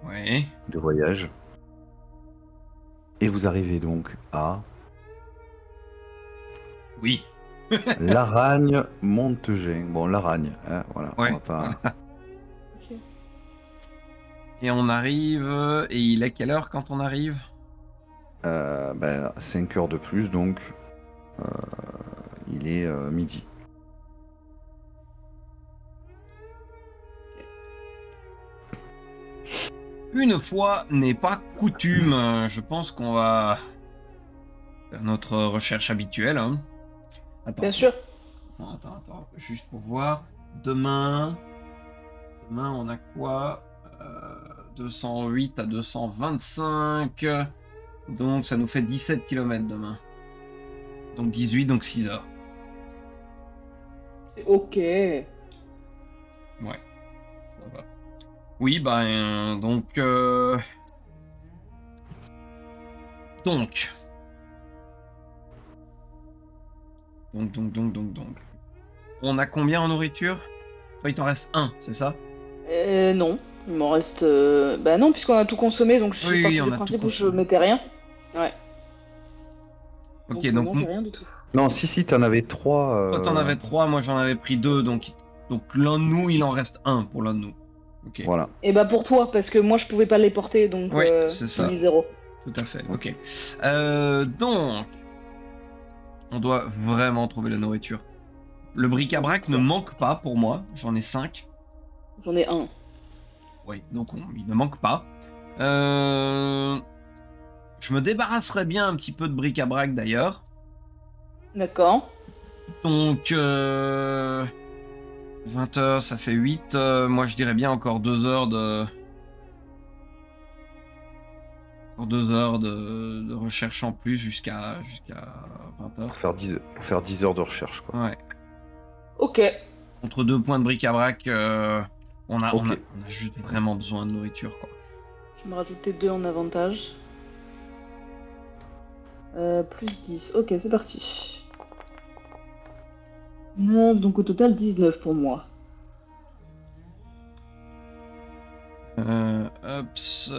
Ouais. voyage. Et vous arrivez donc à Oui. Laragne Montegin. Bon, Laragne, hein, voilà. Ouais. On va pas... Ok. Et on arrive. Et il est quelle heure quand on arrive? 5 heures de plus, donc il est midi. une fois n'est pas coutume, je pense qu'on va faire notre recherche habituelle. Hein. Attends, Bien sûr. attends, juste pour voir. Demain, on a quoi 208 à 225. Donc ça nous fait 17 km demain. Donc 18, donc 6 heures. Ok. Ouais, ça va. Oui, ben, donc... Donc. On a combien en nourriture? Toi, il t'en reste un, c'est ça? Non. Il m'en reste. Bah non, puisqu'on a tout consommé, donc je suis Oui, partie on du a principe tout où je consommé. mettais rien. Ouais. Ok, Non, j'ai rien du tout. Non, si, t'en avais 3. toi, t'en avais 3, moi, j'en avais pris 2, donc l'un de nous, il en reste un pour l'un de nous. Ok. Voilà. Et bah pour toi, parce que moi je pouvais pas les porter, donc Ouais, c'est j'ai ça. mis 0. Tout à fait, ok. Donc, on doit vraiment trouver la nourriture. Le bric-à-brac ne manque pas pour moi, j'en ai 5. J'en ai un. Oui, donc il ne manque pas. Je me débarrasserais bien un petit peu de bric-à-brac d'ailleurs. D'accord. Donc, 20 heures, ça fait 8. Moi, je dirais bien encore 2 heures de... Encore 2 heures de recherche en plus jusqu'à 20 heures. Pour faire 10 heures de recherche, quoi. Ouais. Ok. Entre 2 points de bric-à-brac, on a Ok. juste vraiment besoin de nourriture, quoi. Je vais me rajouter 2 en avantage. Plus 10. Ok, c'est parti. 9, donc au total 19 pour moi. Ups,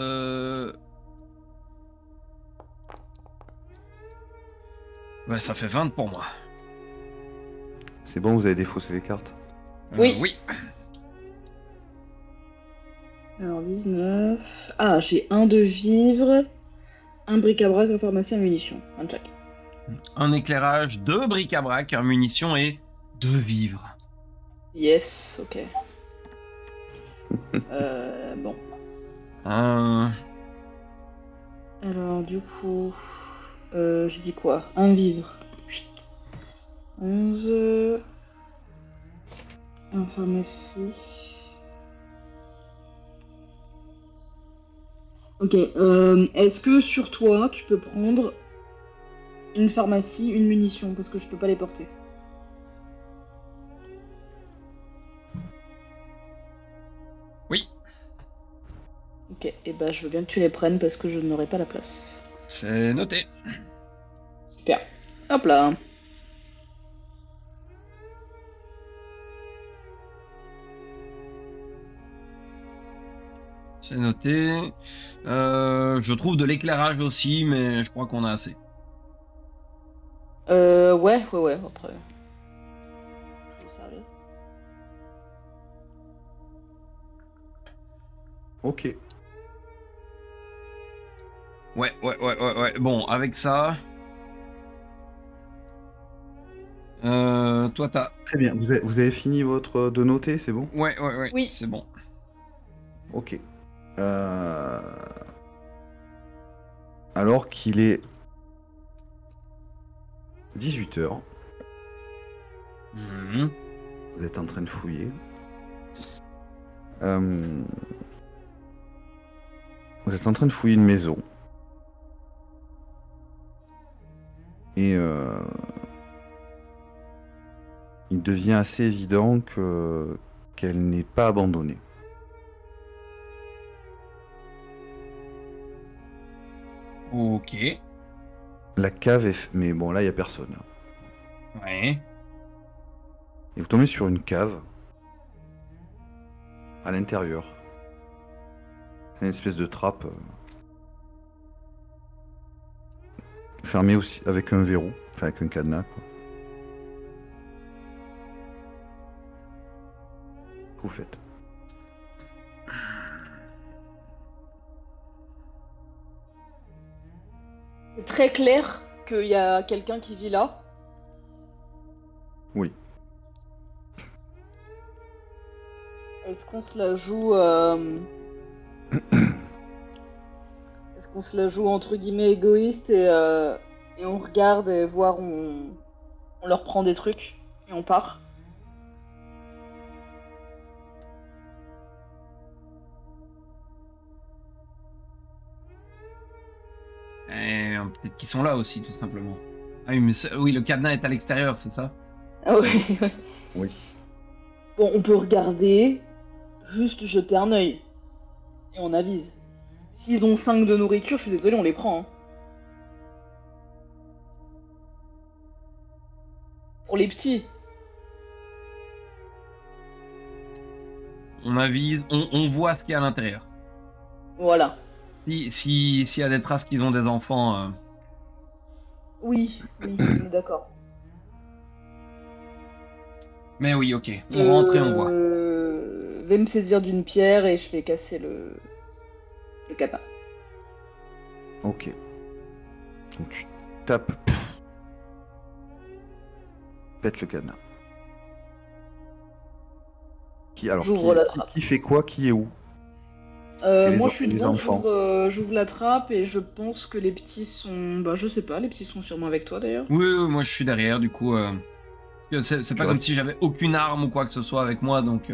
ouais, ça fait 20 pour moi. C'est bon, vous avez défaussé les cartes. Oui. Oui. Alors 19. Ah, j'ai un de vivre, un bric-à-brac, un pharmacie, un munitions. Un check. Un éclairage, 2 bric-à-brac, un munition et 2 vivres. Yes, ok. Bon. Alors du coup, j'ai dit quoi? Un vivre. 11. Un pharmacie. Ok, est-ce que sur toi, tu peux prendre une pharmacie, une munition, parce que je peux pas les porter. Oui, Ok, et bah je veux bien que tu les prennes parce que je n'aurai pas la place. c'est noté. Super. Hop là. C'est noté. Je trouve de l'éclairage aussi, mais je crois qu'on a assez. Ouais, après. Toujours servir. Ok. Ouais. Bon, avec ça... toi, t'as... Très bien. Vous avez fini de noter, c'est bon? Ouais, Oui. c'est bon. Ok. Alors qu'il est 18 heures, Mhm. vous êtes en train de fouiller. Vous êtes en train de fouiller une maison. Et il devient assez évident qu'elle n'est pas abandonnée. Ok. La cave est... Mais bon, là, il n'y a personne. Ouais. Et vous tombez sur une cave à l'intérieur. C'est une espèce de trappe fermée aussi avec un verrou, enfin avec un cadenas, quoi. Que vous faites? C'est très clair qu'il y a quelqu'un qui vit là. Oui. Est-ce qu'on se la joue qu'on se la joue entre guillemets égoïste et on regarde et voir on leur prend des trucs et on part. Peut-être qu'ils sont là aussi, tout simplement. Ah oui, mais oui, le cadenas est à l'extérieur, c'est ça? Ah ouais. Oui. Bon, on peut regarder, juste jeter un œil. Et on avise. S'ils ont 5 de nourriture, je suis désolé, on les prend. Hein. Pour les petits. On avise, on voit ce qu'il y a à l'intérieur. Voilà. S'il y a des traces qu'ils ont des enfants... Oui, on est d'accord. Mais oui, ok. On rentre et on voit. Je vais me saisir d'une pierre et je vais casser le cadenas. Ok. Donc tu tapes. Pète le cadenas. J'ouvre la trappe. Qui fait quoi? Qui est où? Moi je suis les devant, enfants. j'ouvre la trappe et je pense que les petits sont... Bah je sais pas, les petits sont sûrement avec toi d'ailleurs. Oui, moi je suis derrière, du coup... C'est pas comme si j'avais aucune arme ou quoi que ce soit avec moi, donc...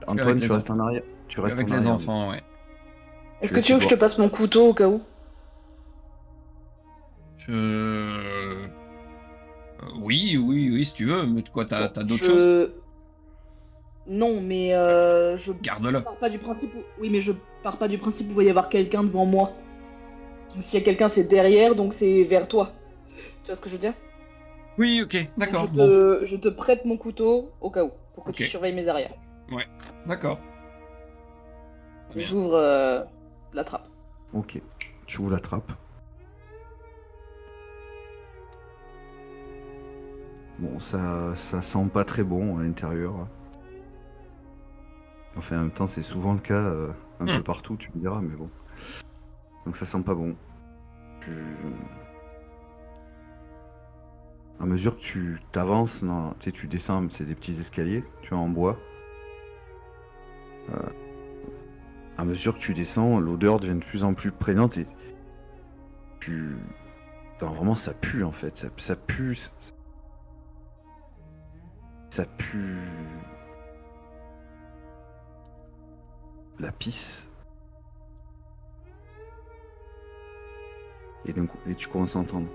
Antoine, tu restes en arrière. Tu restes avec en les arrière. enfants, ouais. Est-ce que tu veux que je te passe mon couteau au cas où? Oui, si tu veux, mais quoi, t'as d'autres choses? Non, mais je Garde-le. pars pas du principe où... Oui, mais je pars pas du principe où il va y avoir quelqu'un devant moi. Donc s'il y a quelqu'un, c'est derrière, donc c'est vers toi. Tu vois ce que je veux dire? Oui, ok, d'accord. Donc, Bon. je te prête mon couteau au cas où, pour que Ok. tu surveilles mes arrières. Ouais, d'accord. Et j'ouvre la trappe. Ok. Tu ouvres la trappe. Bon, ça sent pas très bon à l'intérieur. Enfin, en même temps, c'est souvent le cas un peu partout, tu me diras, mais bon. Donc ça sent pas bon. À mesure que tu t'avances, tu sais, tu descends, c'est des petits escaliers, tu vois, en bois. À mesure que tu descends, l'odeur devient de plus en plus prégnante et non, vraiment, ça pue en fait. Ça pue. Ça pue. La pisse. Et tu commences à entendre.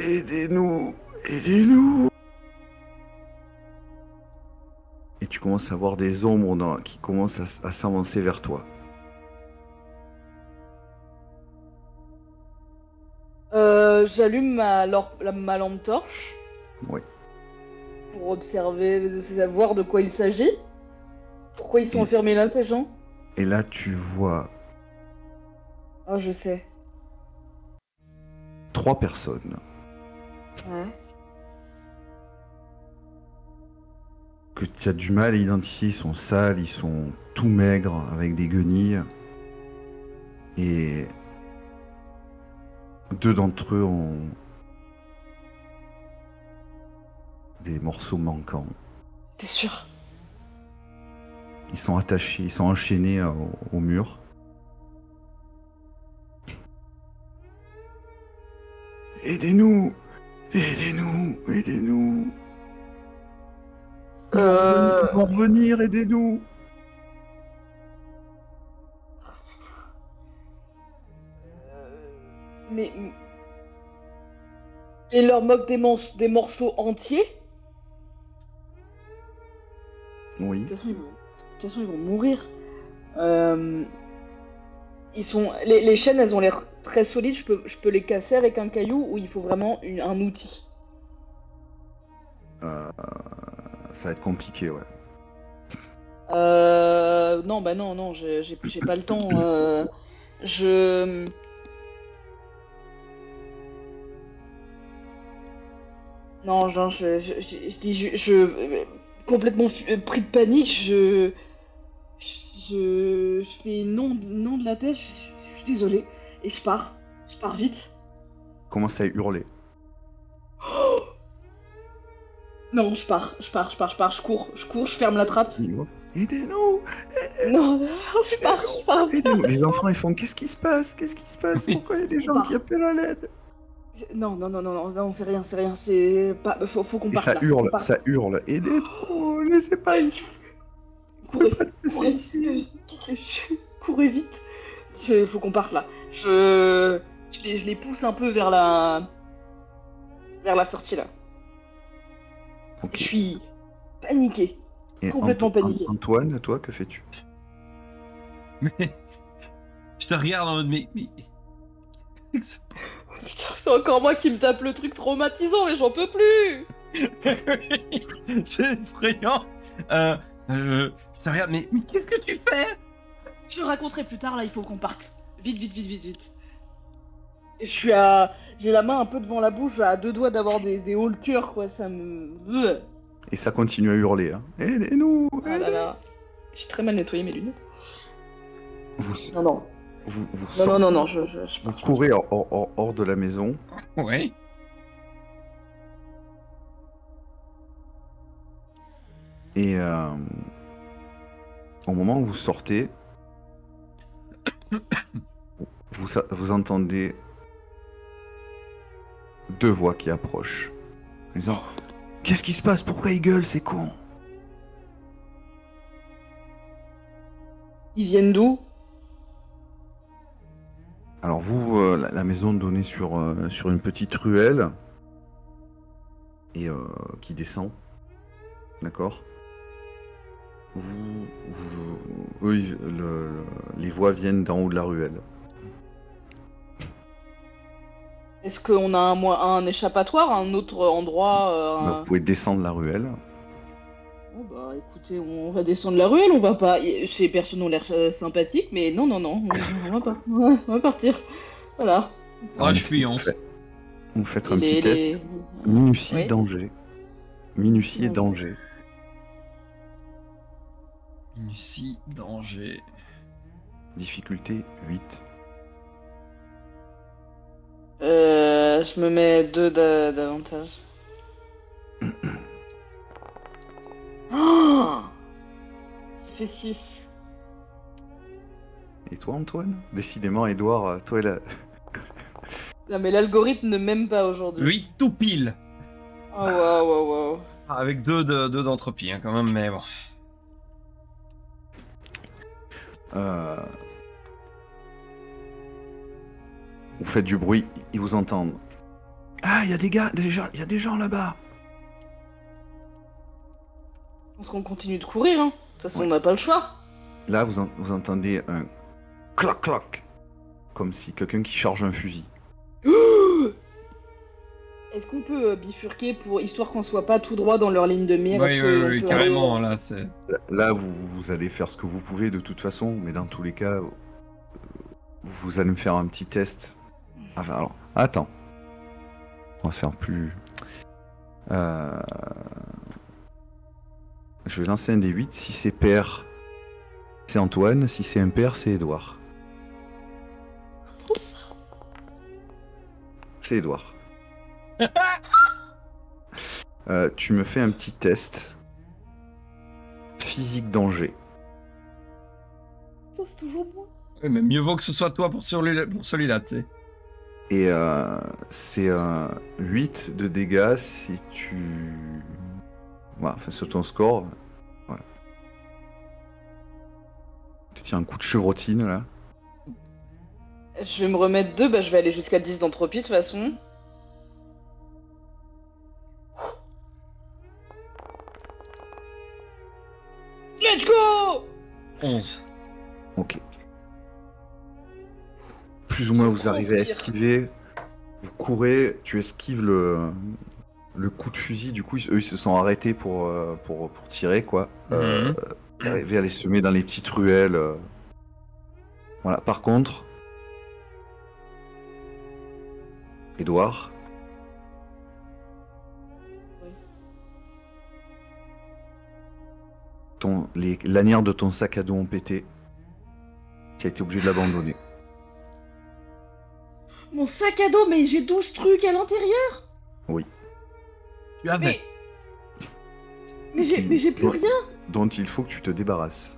Aidez-nous! Aidez-nous! Et tu commences à voir des ombres qui commencent à s'avancer vers toi. J'allume ma lampe torche. Oui. Pour observer, savoir de quoi il s'agit. Pourquoi ils sont enfermés là, ces gens? Et là, tu vois... Oh, je sais. 3 personnes. Ouais. Que tu as du mal à identifier, ils sont sales, ils sont tout maigres, avec des guenilles. Et 2 d'entre eux ont des morceaux manquants. T'es sûr? Ils sont attachés, ils sont enchaînés au mur. Aidez-nous! Aidez-nous! Aidez-nous! Ils vont revenir, aidez-nous! Mais... Et leur moque des morceaux entiers? Oui. De toute façon, ils vont mourir. Ils sont... Les chaînes, elles ont l'air très solides. Je peux les casser avec un caillou ou il faut vraiment un outil? Ça va être compliqué, ouais. Non, bah non, j'ai pas le temps. Non, je dis, complètement pris de panique, je fais non de la tête, je suis désolée, et je pars vite. Commence à hurler. Non, je pars, je cours, je ferme la trappe. Aidez-nous! Non, je pars. Aidez-nous. Les enfants, ils font qu'est-ce qui se passe? Qu'est-ce qui se passe? Pourquoi il y a des gens qui appellent à l'aide? Non, c'est rien, c'est pas... Faut qu'on Et parte ça là. hurle, Faut qu'on ça parte. hurle. Aidez-nous, laissez pas ici. Vous pouvez pas nous laisser ici. Courez vite. Faut qu'on parte là. Je les pousse un peu vers la sortie là. Ok. Je suis paniqué. Et Complètement paniqué. Antoine, toi, que fais-tu? Mais je te regarde en mode mais... Putain, c'est encore moi qui me tape le truc traumatisant, mais j'en peux plus. C'est effrayant. Je te regarde, mais qu'est-ce que tu fais? Je le raconterai plus tard, là, il faut qu'on parte. Vite. Et j'ai la main un peu devant la bouche, à deux doigts d'avoir des hauts le cœur, quoi, ça me... Et ça continue à hurler. Hein. Aidez-nous. Ah là là. J'ai très mal nettoyé mes lunettes. Vous Non. sortez, Non, je vous courez hors de la maison. Ouais. Et au moment où vous sortez, vous entendez deux voix qui approchent. En disant qu'est-ce qui se passe? Pourquoi ils gueulent? C'est con. Ils viennent d'où? Alors vous, la maison donnait sur une petite ruelle et qui descend, d'accord. Les voix viennent d'en haut de la ruelle. Est-ce qu'on a un échappatoire, un autre endroit Bah, vous pouvez descendre la ruelle. Oh bah écoutez, on va descendre la ruelle, on va pas... Ces personnes ont l'air sympathiques, mais non, on va pas. On va partir. Voilà. Ah, je fuis, hein. Vous faites un petit test. Minutie, Ouais. danger. Minutie et Ouais. danger. Minutie, danger. Difficulté 8. Je me mets 2 d'avantage. Oh, ça fait 6. Et toi, Antoine? Décidément, Edouard, toi et la... Non mais l'algorithme ne m'aime pas aujourd'hui. 8 tout pile. Oh waouh. Avec 2 d'entropie, hein, quand même, mais bon. Vous faites du bruit, ils vous entendent. Ah, il y a des gens là-bas. Je pense qu'on continue de courir, hein. De toute façon, Ouais. on n'a pas le choix. Là, vous entendez un clac, comme si quelqu'un qui charge un fusil. Est-ce qu'on peut bifurquer histoire qu'on soit pas tout droit dans leur ligne de mire? Est-ce qu'on Oui, peut carrément, aller- là, c'est... Là, vous allez faire ce que vous pouvez de toute façon, mais dans tous les cas, vous allez me faire un petit test. Enfin, alors, attends. On va faire plus... Je vais lancer un des 8. Si c'est pair, c'est Antoine. Si c'est impair, c'est Edouard. C'est Edouard. Tu me fais un petit test. Physique danger. Ça, c'est toujours moi. Ouais, mais mieux vaut que ce soit toi pour celui-là, tu sais. Et c'est 8 de dégâts si tu... Voilà, enfin, sur ton score. Voilà. Tu tiens un coup de chevrotine, là. Je vais me remettre 2, bah je vais aller jusqu'à 10 d'entropie de toute façon. Let's go! 11. Ok. Plus ou moins, vous arrivez à esquiver. Vous courez, tu esquives le coup de fusil. Du coup, eux, ils se sont arrêtés pour tirer, quoi. Mhm. Vous arrivez à les semer dans les petites ruelles. Voilà. Par contre, Edouard. Oui. Les lanières de ton sac à dos ont pété. Tu as été obligé de l'abandonner. Mon sac à dos, mais j'ai 12 trucs à l'intérieur! Tu avais. Mais j'ai plus rien! Dont il faut que tu te débarrasses.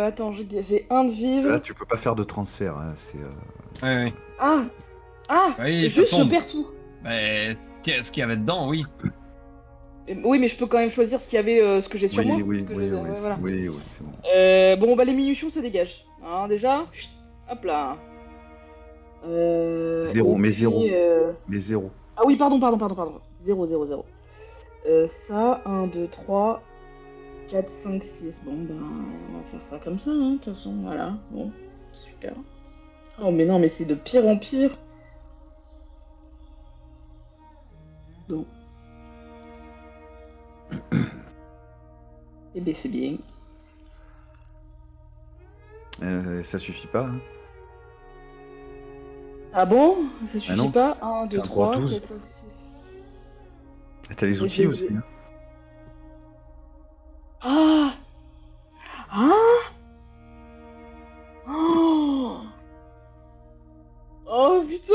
Attends, j'ai un de vivre. Là, tu peux pas faire de transfert. Hein, c'est. Ouais, ouais. Ah Ah Oui, ça Juste, je tombe. perds tout. Mais ce qu'il y avait dedans, oui. Oui, mais je peux quand même choisir ce qu'il y avait, ce que j'ai sur moi. Oui, oui, parce que oui, j'ai- oui, ouais, voilà. oui, oui, c'est bon. Bon, bah les munitions, ça dégage. Hein, déjà, chut, hop là. Zéro, Et mais puis, zéro. Mais zéro. Ah oui, pardon. 0, 0, 0. Ça, 1, 2, 3, 4, 5, 6. Bon, ben, on va faire ça comme ça, hein, de toute façon, voilà. Bon, super. Oh, mais non, mais c'est de pire en pire. Bon. Eh ben, c'est bien. Ça suffit pas. Hein. Ah bon? Ça suffit non. pas? 1, 2, T'as encore 3, 12. 4, 5, 6. Et t'as les Mais outils j'ai- aussi. Hein. Ah! Ah! Oh! Oh putain!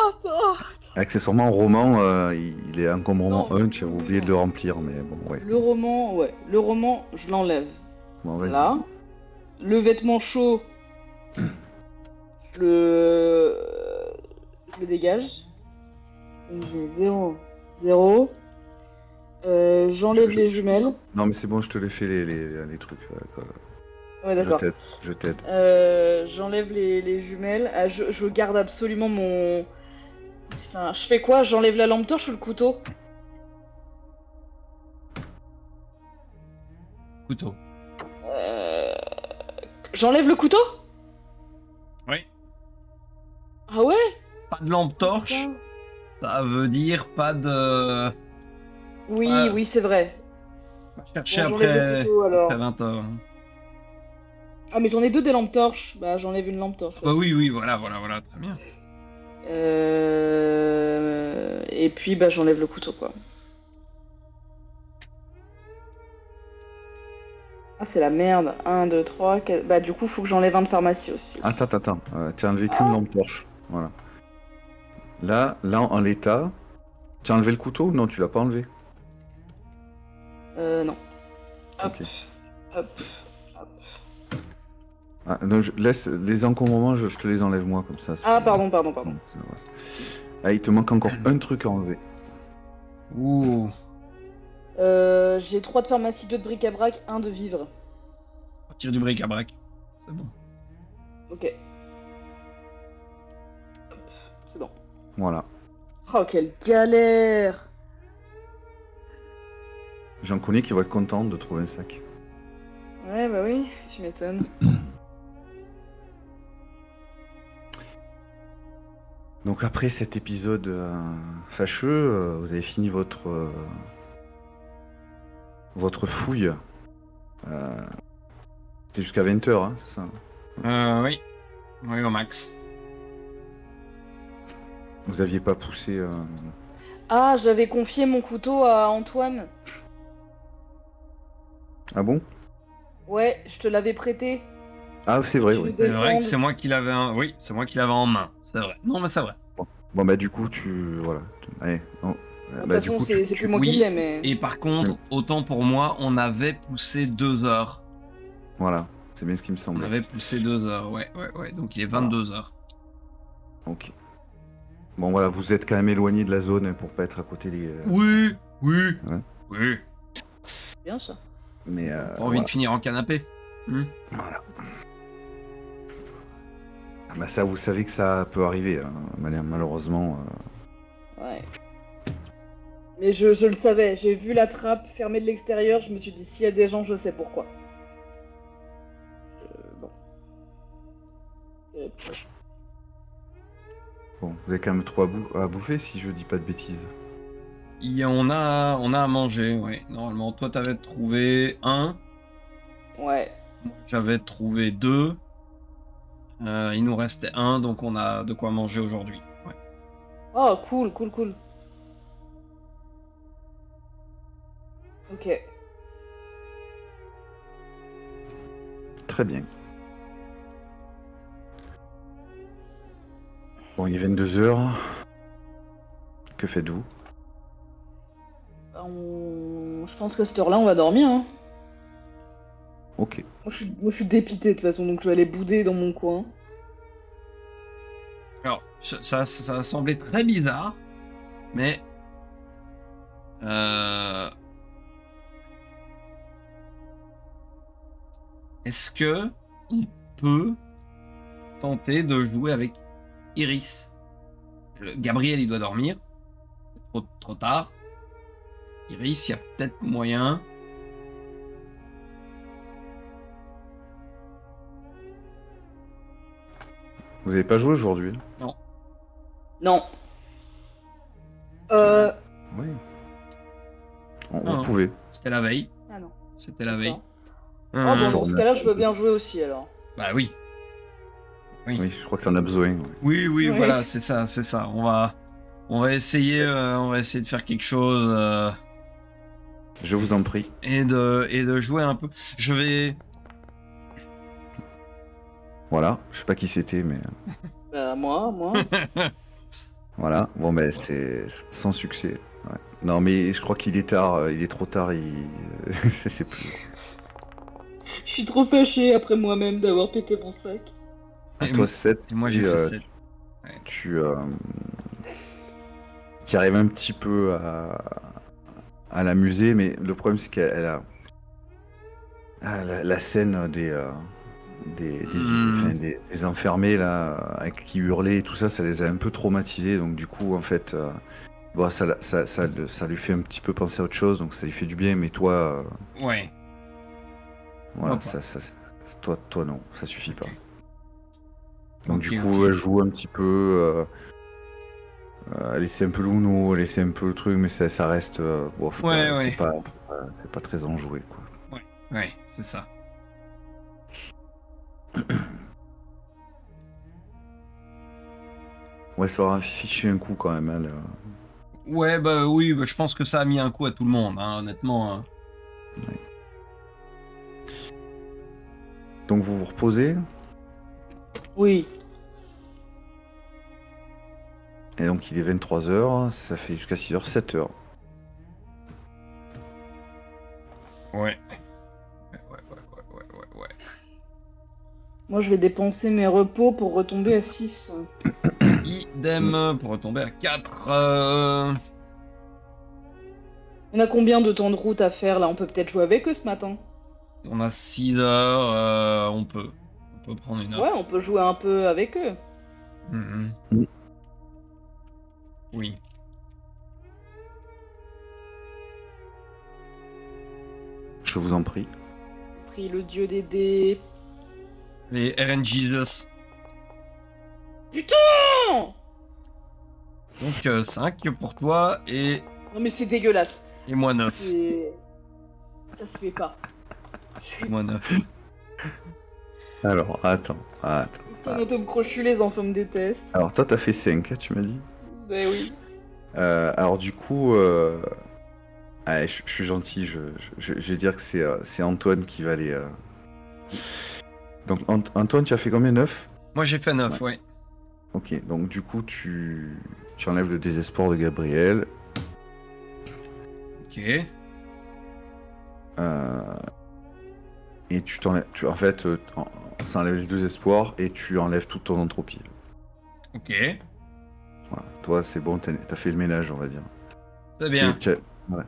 Attends! Accessoirement, roman, il est encombrement Non, 1, tu as non, oublié non. de le remplir, mais bon, ouais. Le roman, ouais. Le roman, je l'enlève. Bon, vas-y. Là. Le vêtement chaud, je le dégage. Donc j'ai 0, 0. J'enlève les jumelles. Non, mais c'est bon, je te l'ai fait les trucs. Quoi. Ouais, d'accord. Je t'aide. J'enlève les jumelles. Ah, je garde absolument mon... Putain, je fais quoi? J'enlève la lampe torche ou le couteau? Couteau. J'enlève le couteau? Oui. Ah ouais? Pas de lampe torche, Putain. ça veut dire pas de... Oui, Ouais. oui, c'est vrai. Va chercher Bon, j'enlève le après... couteau, alors. après 20 heures. Ah, mais j'en ai 2 des lampes torches. Bah, j'enlève une lampe torche. Bah oui, voilà, très bien. Et puis, bah, j'enlève le couteau, quoi. Ah, c'est la merde. 1, 2, 3, 4... Bah, du coup, faut que j'enlève un de pharmacie aussi. Attends. Tu as enlevé qu'une lampe torche. Voilà. Là, en l'état, tu as enlevé le couteau ou non, tu l'as pas enlevé? Non. Hop, Ok. hop. Ah, non, laisse les encombrements, je te les enlève moi, comme ça. Ah, pardon. Ça va. Ah, il te manque encore un truc à enlever. Ouh. J'ai 3 de pharmacie, 2 de bric-à-brac, 1 de vivre. On tire du bric-à-brac. C'est bon. Ok. Hop, c'est bon. Voilà. Oh, quelle galère! J'en connais qui vont être contents de trouver un sac. Ouais, bah oui, tu m'étonnes. Donc après cet épisode fâcheux, vous avez fini votre fouille. C'était jusqu'à 20h, hein, c'est ça? Oui. Oui, au max. Vous aviez pas poussé... Ah, j'avais confié mon couteau à Antoine. Ah bon? Ouais, je te l'avais prêté. Ah, c'est vrai, Je oui. C'est vrai défendre. que c'est moi qui l'avais oui, c'est moi qui l'avais en main. C'est vrai. Non, mais c'est vrai. Bon, bah du coup, tu... Voilà. Allez. De toute façon, c'est plus moi qui oui, l'ai, mais... Et par contre, autant pour moi, on avait poussé 2 heures. Voilà, c'est bien ce qui me On semblait. avait poussé 2 heures, ouais. Donc il est 22 heures. Ok. Bon, voilà, vous êtes quand même éloigné de la zone pour pas être à côté des... Oui. Ouais. Oui. Bien ça. Mais... Pas envie de finir en canapé. Voilà. Ah bah ça, vous savez que ça peut arriver, hein, malheureusement. Ouais. Mais je le savais, j'ai vu la trappe fermée de l'extérieur, je me suis dit, s'il y a des gens, je sais pourquoi. Bon. Bon, vous avez quand même trop à bouffer si je dis pas de bêtises. On a à manger, ouais. Normalement, toi t'avais trouvé 1. Ouais. J'avais trouvé 2. Il nous restait 1, donc on a de quoi manger aujourd'hui. Ouais. Oh, cool. Ok. Très bien. Bon, il est 22h. Que faites-vous? Je pense qu'à cette heure-là, on va dormir, hein. Ok. Moi, je suis dépité de toute façon, donc je vais aller bouder dans mon coin. Alors, ça a semblé très bizarre, mais est-ce que on peut tenter de jouer avec Iris? Gabriel, il doit dormir. C'est trop tard. Iris, il y a peut-être moyen. Vous n'avez pas joué aujourd'hui? Non. Non. Oui. Vous Non. pouvez. C'était la veille. Ah non. C'était la veille. D'accord. Ah bon, dans ce cas-là, je veux bien jouer aussi alors. Bah oui. Oui, je crois que t'en as besoin. Ouais. Oui, Oui. voilà, c'est ça. On va essayer de faire quelque chose Je vous en prie. et de jouer un peu. Je vais. Voilà. Je sais pas qui c'était, mais Bah, moi. voilà. Bon, ben c'est sans succès. Ouais. Non, mais je crois qu'il est tard. Il est trop tard. C'est plus. Je suis trop fâché après moi-même d'avoir pété mon sac. À Et toi 7. Et moi, j'ai fait 7. Tu y arrives un petit peu à l'amuser, mais le problème c'est qu'elle a la scène des enfermés là, qui hurlaient et tout ça, ça les a un peu traumatisés. Donc du coup, en fait, bon, ça lui fait un petit peu penser à autre chose, donc ça lui fait du bien. Mais toi, Ouais. voilà, Pourquoi toi non, ça suffit pas. Donc Ok, du coup, elle joue un petit peu. Laisser un peu l'Uno, laisser un peu le truc, mais ça reste. Bof, Ouais, quoi, ouais. c'est pas très enjoué, quoi. Ouais, c'est ça. Ouais, ça aura fiché un coup quand même. Elle, Ouais, bah oui, bah, je pense que ça a mis un coup à tout le monde, hein, honnêtement. Hein. Donc vous vous reposez, Oui. et donc il est 23h, ça fait jusqu'à 6h, 7h. Ouais. Ouais. Moi, je vais dépenser mes repos pour retomber à 6. Idem pour retomber à 4. On a combien de temps de route à faire là? On peut peut-être jouer avec eux ce matin. On a 6 heures, on peut prendre une heure. Ouais, on peut jouer un peu avec eux. Mhm. Mm. Oui. Je vous en prie. Prie le dieu des dés. Les RN Jesus. Putain! Donc 5 pour toi et Non mais c'est dégueulasse. moi 9. C'est... Ça se fait pas. Moi 9. Alors, attends. Putain, Automne crochu, les enfants me détestent. Alors toi t'as fait 5, tu m'as dit. Ben oui. Alors du coup, allez, je suis gentil, je vais dire que c'est Antoine qui va aller... Donc Antoine, tu as fait combien? 9? Moi j'ai fait 9, ouais. Ok, donc du coup tu enlèves le désespoir de Gabriel. Ok. Et tu t'enlèves... En fait, ça enlève les deux espoirs et tu enlèves toute ton entropie. Ok. Voilà. Toi, c'est bon, t'as fait le ménage, on va dire. C'est bien. Voilà.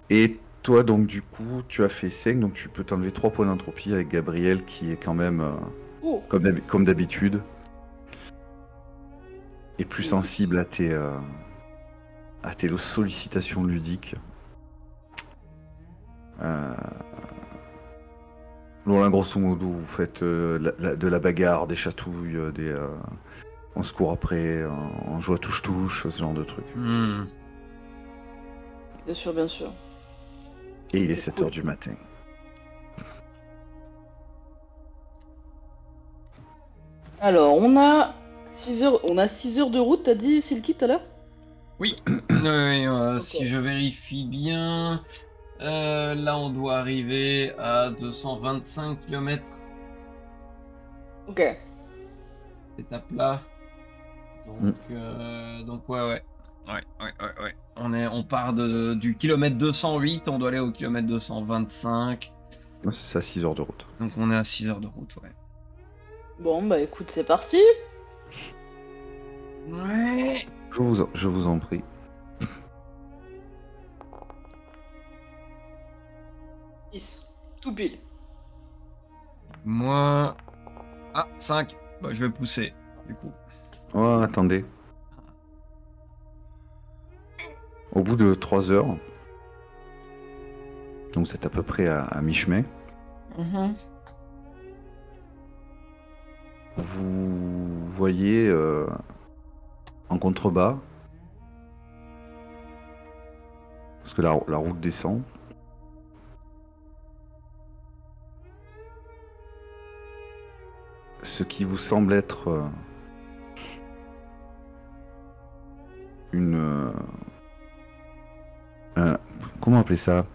Et toi, donc, du coup, tu as fait 5, donc tu peux t'enlever 3 points d'entropie avec Gabriel, qui est quand même, Oh. comme d'habitude, et plus sensible à tes sollicitations ludiques. Bon, là, grosso modo, vous faites de la bagarre, des chatouilles, on se court après, on joue à touche-touche, ce genre de trucs. Hmm. Bien sûr, bien sûr. Et il est C'est 7h cool. du matin. Alors, on a 6 heures, de route, t'as dit, Silky, tout à l'heure? Oui. Ok. Si je vérifie bien, là on doit arriver à 225 km Ok. cette étape-là. Donc ouais. On part du kilomètre 208, on doit aller au kilomètre 225. C'est ça, 6 heures de route. Donc on est à 6 heures de route, ouais. Bon, bah écoute, c'est parti. Ouais. Je vous en prie. 10. Tout pile. Moi... Ah, 5. Bah, je vais pousser, du coup. Oh, attendez. Au bout de 3 heures, donc c'est à peu près à mi-chemin, vous voyez en contrebas, parce que la route descend, ce qui vous semble être une... comment appeler ça?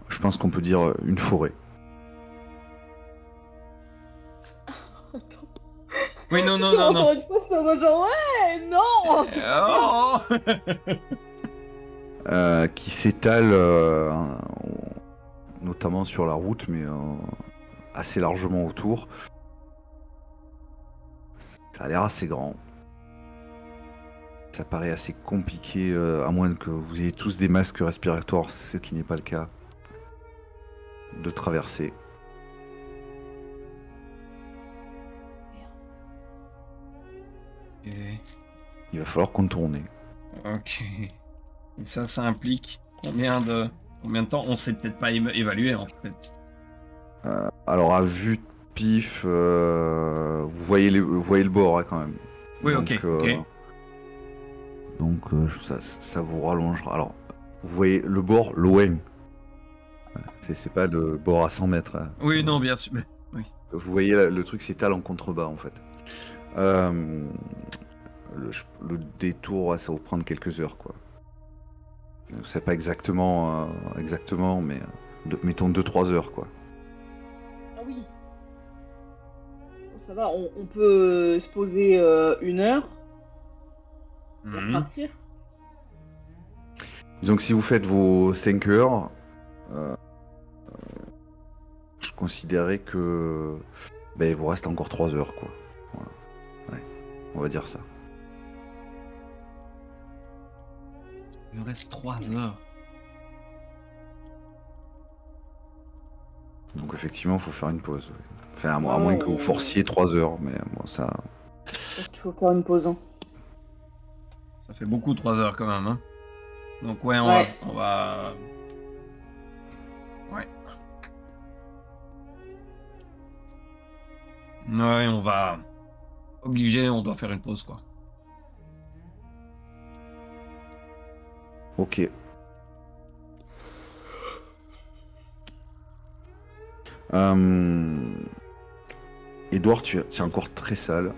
Je pense qu'on peut dire une forêt. Attends. Oui, non. Encore une fois, je suis en mode genre, ouais, non. Qui s'étale notamment sur la route, mais assez largement autour. Ça a l'air assez grand. Ça paraît assez compliqué, à moins que vous ayez tous des masques respiratoires, ce qui n'est pas le cas, de traverser. Et... Il va falloir contourner. Ok. Et ça implique combien de temps? On sait peut-être pas évaluer en fait. Alors à vue de pif, vous voyez le bord hein, quand même. Oui, Donc, ok. Donc ça vous rallongera. Alors vous voyez le bord loin. C'est pas le bord à 100 mètres. Hein. Oui, non, bien sûr. Mais... Oui. Vous voyez le truc s'étale en contrebas en fait. Le détour, ça va vous prendre quelques heures quoi. C'est pas exactement, mais mettons 2-3 heures quoi. Ah oui. Bon, ça va, on peut se poser 1 heure pour partir. Disons que si vous faites vos 5 heures, je considérais que il vous reste encore 3 heures quoi. Voilà. Ouais, on va dire ça. Il nous reste 3 heures. Donc effectivement, il faut faire une pause. Enfin, à moins que vous forciez 3 heures, mais moi ça... Je pense qu'il faut faire une pause. Hein. Ça fait beaucoup 3 heures quand même. Hein. Donc ouais, on va... Ouais. Ouais, on va... Obligé, on doit faire une pause quoi. Ok. Edouard, tu es encore très sale.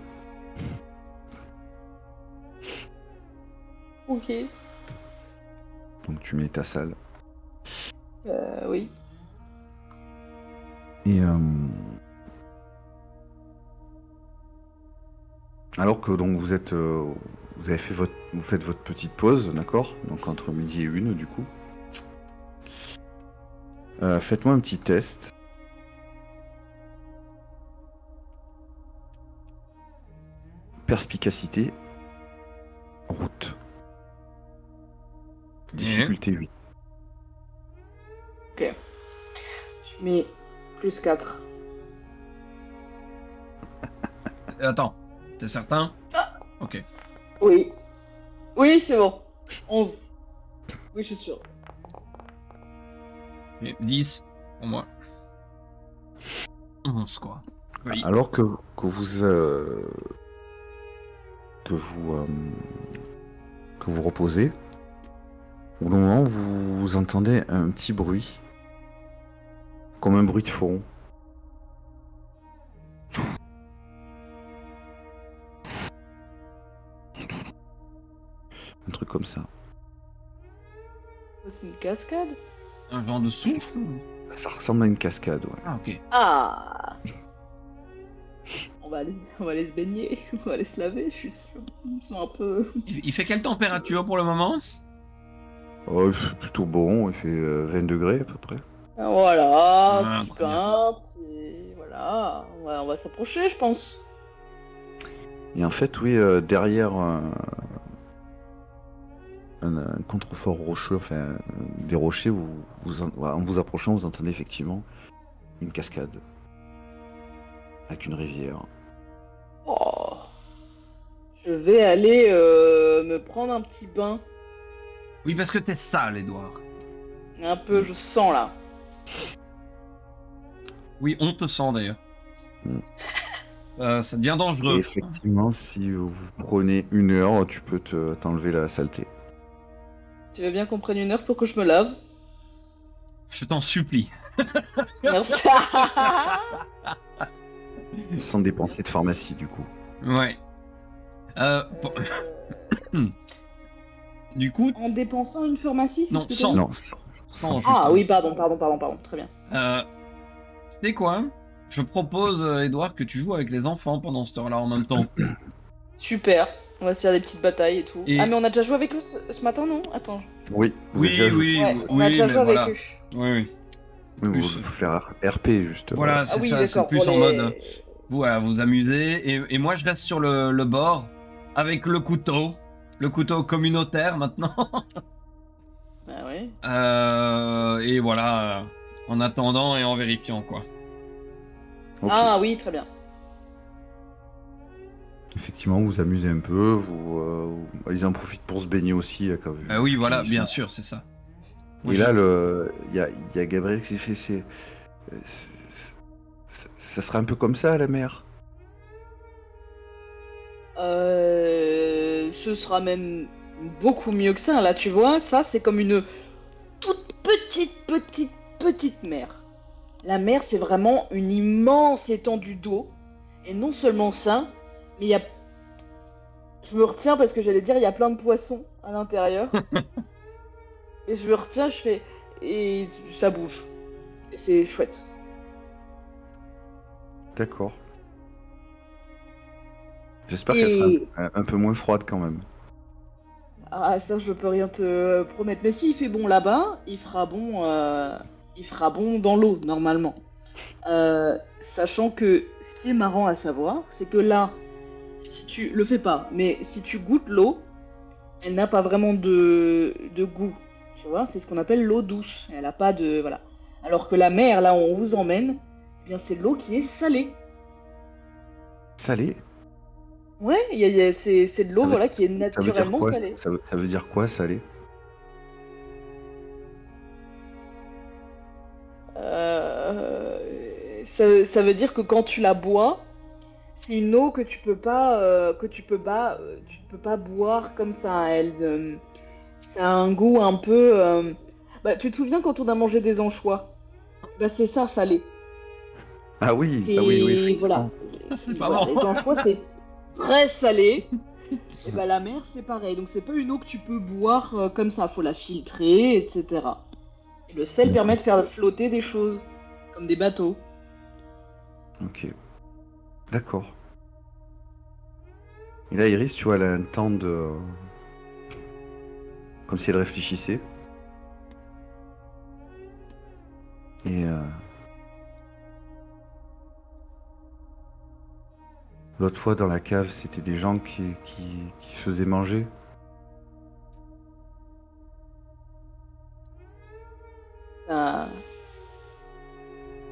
Ok. Donc tu mets ta salle. Oui. Et alors que donc vous êtes, vous faites votre petite pause, d'accord? Donc entre midi et 1 du coup. Faites-moi un petit test. Perspicacité. Route. Difficulté 8. Ok. Je mets +4. Attends, t'es certain? Ok. Oui. Oui, c'est bon. 11. Oui, je suis sûr. Et 10 pour moi. 11 quoi. Oui. Alors que vous reposez, au bout d'un moment vous entendez un petit bruit, comme un bruit de fond. Un truc comme ça. C'est une cascade? Un genre de souffle. Ça ressemble à une cascade, ouais. Ah ok. Ah. On va aller se baigner, on va aller se laver, je me sens un peu... Il fait quelle température pour le moment? Oh, il fait plutôt bon, il fait 20 degrés à peu près. Voilà, Ah, petit très bien. pain, petit... Voilà, on va s'approcher, je pense. Et en fait, oui, derrière un contrefort rocheux, enfin des rochers, en vous approchant, vous entendez effectivement une cascade avec une rivière. Oh, je vais aller me prendre un petit bain. Oui, parce que t'es sale, Edouard. Un peu, je sens là. Oui, on te sent d'ailleurs. Mm. Ça devient Et dangereux. effectivement, si vous prenez 1 heure, tu peux t'enlever la saleté. Tu veux bien qu'on prenne 1 heure pour que je me lave? Je t'en supplie. Merci. Sans dépenser de pharmacie, du coup. Ouais. Du coup, En dépensant une pharmacie, c'est non, ce que t'as sans. dit? Non, Sans, Ah justement. oui, pardon. Très bien. Tu sais quoi? Je propose, Edouard, que tu joues avec les enfants pendant cette heure-là en même temps. Super. On va se faire des petites batailles et tout. Et- Ah, mais on a déjà joué avec eux ce matin, non? Attends. Oui, vous avez Oui, déjà joué. oui, Ouais, on a oui, déjà mais joué voilà. avec eux. Oui, oui. Oui, Plus- vous faire RP, juste. Voilà, Ah c'est oui, ça, c'est d'accord. plus pour en les- mode, voilà, vous amusez. Et moi, je reste sur le bord avec le couteau communautaire maintenant. Bah ouais. Et voilà, en attendant et en vérifiant, quoi. Ok. Ah oui, très bien. Effectivement, vous vous amusez un peu, ils en profitent pour se baigner aussi. Oui, voilà, ils sont- bien sûr, c'est ça. Moi, Et je- là, il y a Gabriel qui fait ça sera un peu comme ça à la mer. Ce sera même beaucoup mieux que ça. Là, tu vois, ça, c'est comme une toute petite mer. La mer, c'est vraiment une immense étendue d'eau. Et non seulement ça, mais il y a... Je me retiens parce que j'allais dire, il y a plein de poissons à l'intérieur. Et je me retiens, je fais... Et ça bouge. Et c'est chouette. D'accord. J'espère qu'elle sera Et... un peu moins froide quand même. Ah, ça, je peux rien te promettre. Mais s'il fait bon là-bas, il fera bon dans l'eau, normalement. Sachant que ce qui est marrant à savoir, c'est que là, si tu le fais pas, mais si tu goûtes l'eau, elle n'a pas vraiment de goût. Tu vois, c'est ce qu'on appelle l'eau douce. Elle a pas de. Voilà. Alors que la mer, là où on vous emmène, eh bien, c'est de l'eau qui est salée. Salé? Ouais, c'est de l'eau Ça veut- voilà, qui est Ça veut dire naturellement quoi? salée. Ça veut dire quoi, salé? Ça veut dire que quand tu la bois, c'est une eau que tu peux pas boire comme ça. Ça a un goût un peu. Bah, tu te souviens quand on a mangé des anchois? Bah, c'est ça, salé. Ah oui, C'est oui, effectivement. voilà. C'est pas Voilà, bon. les anchois c'est très salé. Et bah la mer c'est pareil. Donc c'est pas une eau que tu peux boire comme ça. Faut la filtrer, etc. Et le sel permet de faire flotter des choses comme des bateaux. Ok. D'accord. Et là, Iris, tu vois, elle a un temps de... Comme si elle réfléchissait. Et... L'autre fois, dans la cave, c'était des gens qui se faisaient manger. T'as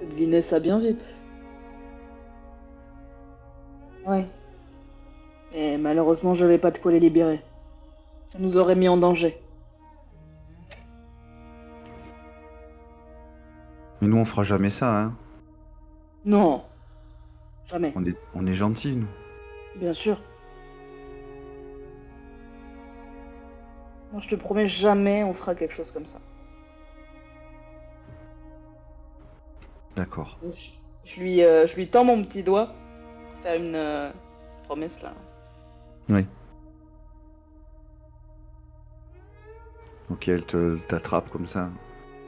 deviné ça bien vite. Ouais. Mais malheureusement je vais pas de quoi les libérer. Ça nous aurait mis en danger. Mais nous, on fera jamais ça, hein. Non. Jamais. On est gentils, nous. Bien sûr. Non, je te promets, jamais on fera quelque chose comme ça. D'accord. Je lui tends mon petit doigt pour faire une promesse là. Oui. Ok, elle t'attrape comme ça.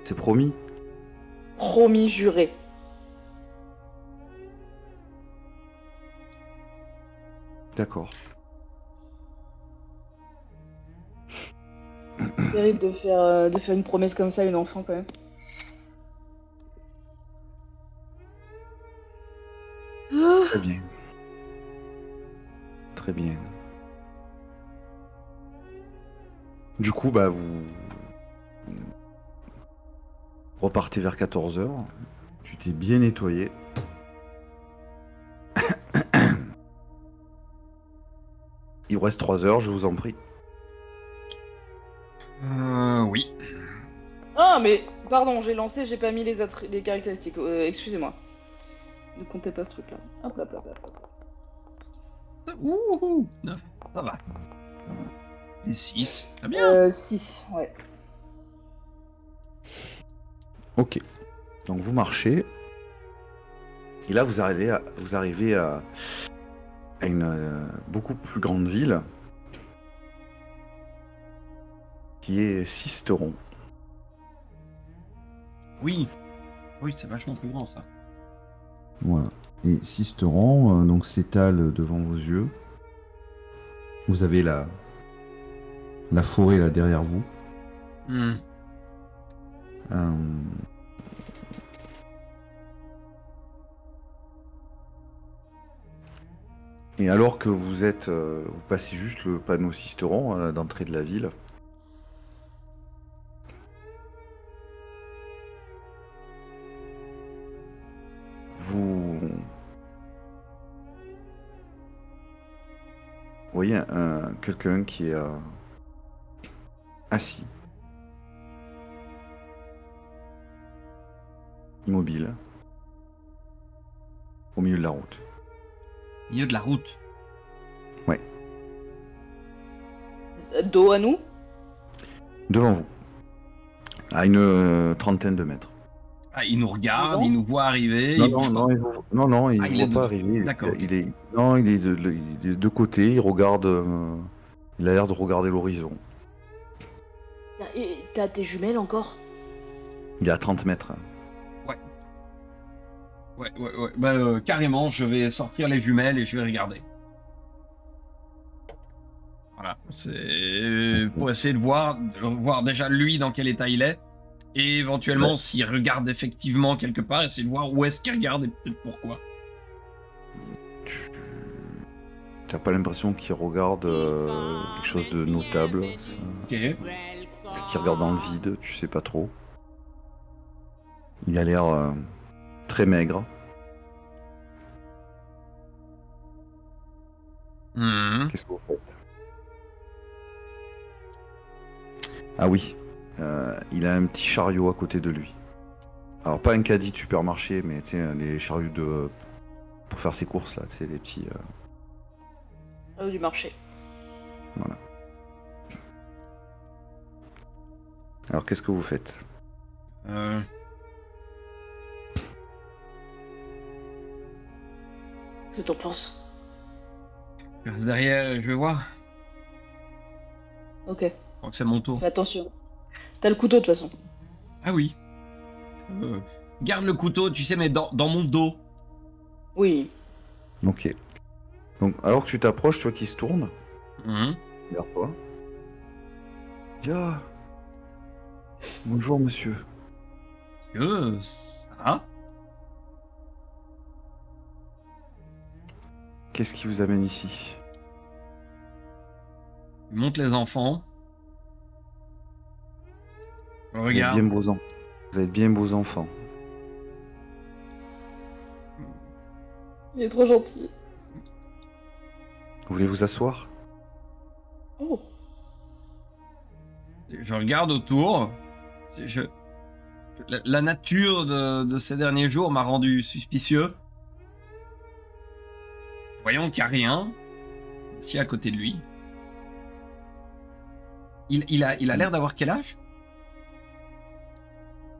C'est promis? Promis, juré. D'accord. Terrible de faire une promesse comme ça à une enfant quand même. Très bien. Très bien. Du coup, bah, vous repartez vers 14 h. Tu t'es bien nettoyé. Il vous reste 3 heures, je vous en prie. Oui. Ah, mais pardon, j'ai lancé, j'ai pas mis les caractéristiques. Excusez-moi. Ne comptez pas ce truc-là. Hop, hop, hop, hop, hop. Ouh, 9, ça va. Et 6, très bien. 6, ouais. Ok. Donc vous marchez. Et là, vous arrivez à une beaucoup plus grande ville qui est Sisteron. Oui. Oui, c'est vachement plus grand ça. Voilà. Et Sisteron donc s'étale devant vos yeux. Vous avez la forêt là derrière vous. Et alors que vous passez juste le panneau Sisteron à l'entrée de la ville. Vous voyez quelqu'un qui est assis, immobile, au milieu de la route. Milieu de la route. Ouais. Dos à nous? Devant vous. À une trentaine de mètres. Ah, il nous regarde, Devant il nous voit arriver. Non, il bouge pas. il Ah, ne il est voit pas dedans. arriver. D'accord, ok. Il est de côté, il regarde. Il a l'air de regarder l'horizon. Et t'as tes jumelles encore? Il est à 30 mètres. Ouais. Bah, carrément, je vais sortir les jumelles et je vais regarder. Voilà, c'est pour essayer de voir déjà lui dans quel état il est. Et éventuellement, Ouais. s'il regarde effectivement quelque part, essayer de voir où est-ce qu'il regarde et peut-être pourquoi. T'as pas l'impression qu'il regarde quelque chose de notable. Ok. Peut-être qu'il regarde dans le vide, tu sais pas trop. Il a l'air très maigre. Qu'est-ce que vous faites? Ah oui, il a un petit chariot à côté de lui. Alors pas un caddie de supermarché, mais tu sais, les chariots pour faire ses courses là, tu sais, les petits. Du marché. Voilà. Alors qu'est-ce que vous faites? Qu'est-ce que t'en penses? Je reste derrière, je vais voir. Ok, Je crois que c'est mon tour. fais attention. T'as le couteau de toute façon. Ah oui. Garde le couteau, tu sais, mais dans mon dos. Oui. Ok. Donc alors que tu t'approches, tu vois qu'il se tourne Mhm. vers toi. Il dit, ah, bonjour monsieur. Ça va? Qu'est-ce qui vous amène ici? Il monte les enfants. Vous êtes Regarde. bien beaux enfants. Vous êtes bien beaux enfants. Il est trop gentil. Vous voulez vous asseoir? Oh. Je regarde autour. La nature de ces derniers jours m'a rendu suspicieux. Voyons qu'il n'y a rien. Si à côté de lui. Il a l'air d'avoir quel âge?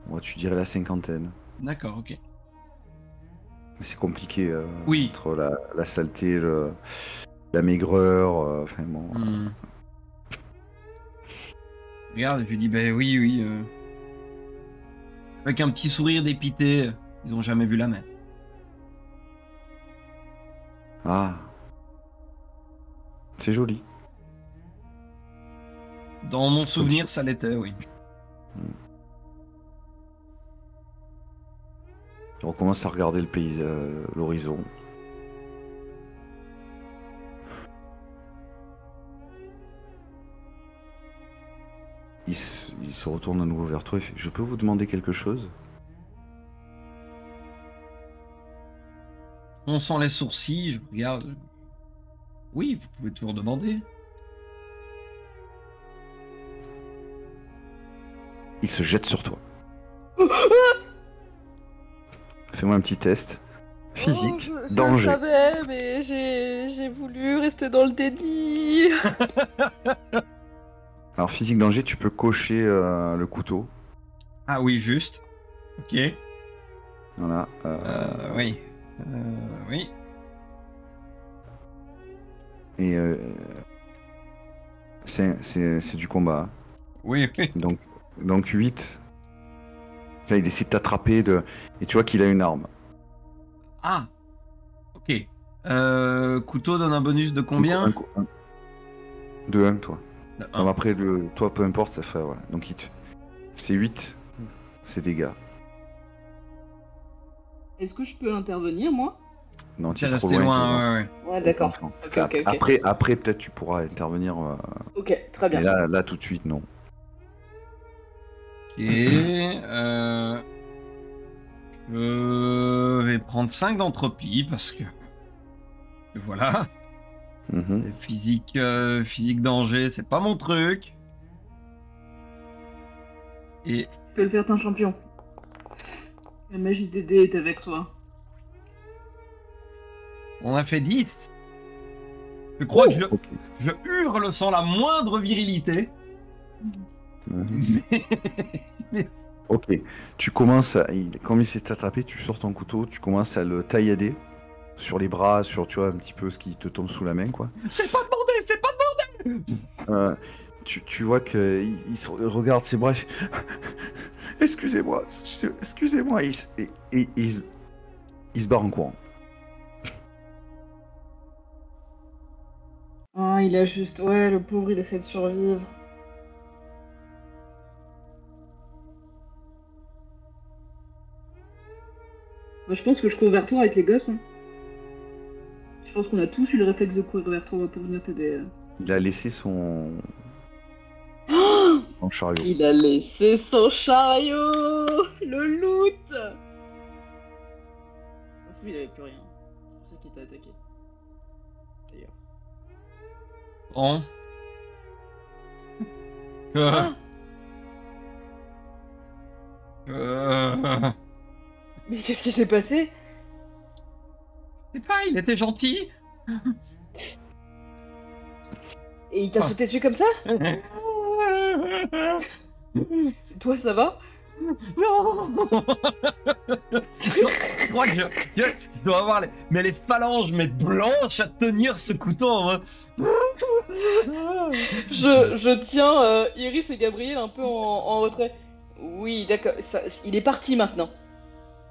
Moi, tu dirais la cinquantaine. D'accord, ok. C'est compliqué Oui. entre la saleté, la maigreur. Enfin bon. Regarde, je lui dis, ben oui. Avec un petit sourire dépité, ils ont jamais vu la mer. Ah. C'est joli. Dans mon souvenir, ça l'était, oui. On recommence à regarder le pays, l'horizon. il se retourne à nouveau vers toi et fait: je peux vous demander quelque chose? On sent les sourcils, je regarde. Oui, vous pouvez toujours demander. Il se jette sur toi. Fais-moi un petit test. Physique, je danger. le savais, mais j'ai voulu rester dans le déni. Alors physique, danger, tu peux cocher le couteau. Ah oui, juste. Ok. Voilà. Oui. Oui. Et c'est du combat. Oui, oui. Donc 8. Là, il décide de t'attraper et tu vois qu'il a une arme. Ah. Ok. Couteau donne un bonus de combien? De 1, toi. De un. Donc après, toi, peu importe, ça fait... Voilà. Donc c'est 8, c'est dégâts. Est-ce que je peux intervenir, moi? Non, tu T'es es trop resté loin. loin, ouais. Ouais, d'accord. Enfin, Ok. Après, peut-être tu pourras intervenir. Ok, très bien. Mais là, tout de suite, non. Ok. Je vais prendre 5 d'entropie parce que. Voilà. Mhm. Physique danger, c'est pas mon truc. Et. Tu peux le faire, t'es un champion. La magie des dés est avec toi. On a fait 10. Je crois que Ok. je hurle sans la moindre virilité. Mhm. Mais- Ok. Tu commences comme il s'est attrapé, tu sors ton couteau, tu commences à le taillader sur les bras, sur, tu vois, un petit peu ce qui te tombe sous la main, quoi. C'est pas demandé, c'est pas demandé. Tu vois qu'il se regarde ses bras. Excusez-moi. Et il se barre en courant. Ah, il a juste... Ouais, le pauvre, il essaie de survivre. Moi, je pense que je cours vers toi avec les gosses. Hein. Je pense qu'on a tous eu le réflexe de courir vers toi pour venir t'aider. Il a laissé son chariot. Il a laissé son chariot. Le loot. Ça se trouve, il avait plus rien. C'est pour ça qu'il t'a attaqué. D'ailleurs. Bon. Ah, mais qu'est-ce qui s'est passé? Je sais pas, il était gentil. Et il t'a sauté dessus comme ça? Toi, ça va? Non. Je crois que je dois avoir les phalanges mais blanches à tenir ce couteau. Hein. Je tiens Iris et Gabriel un peu en retrait. Oui, d'accord. Il est parti maintenant.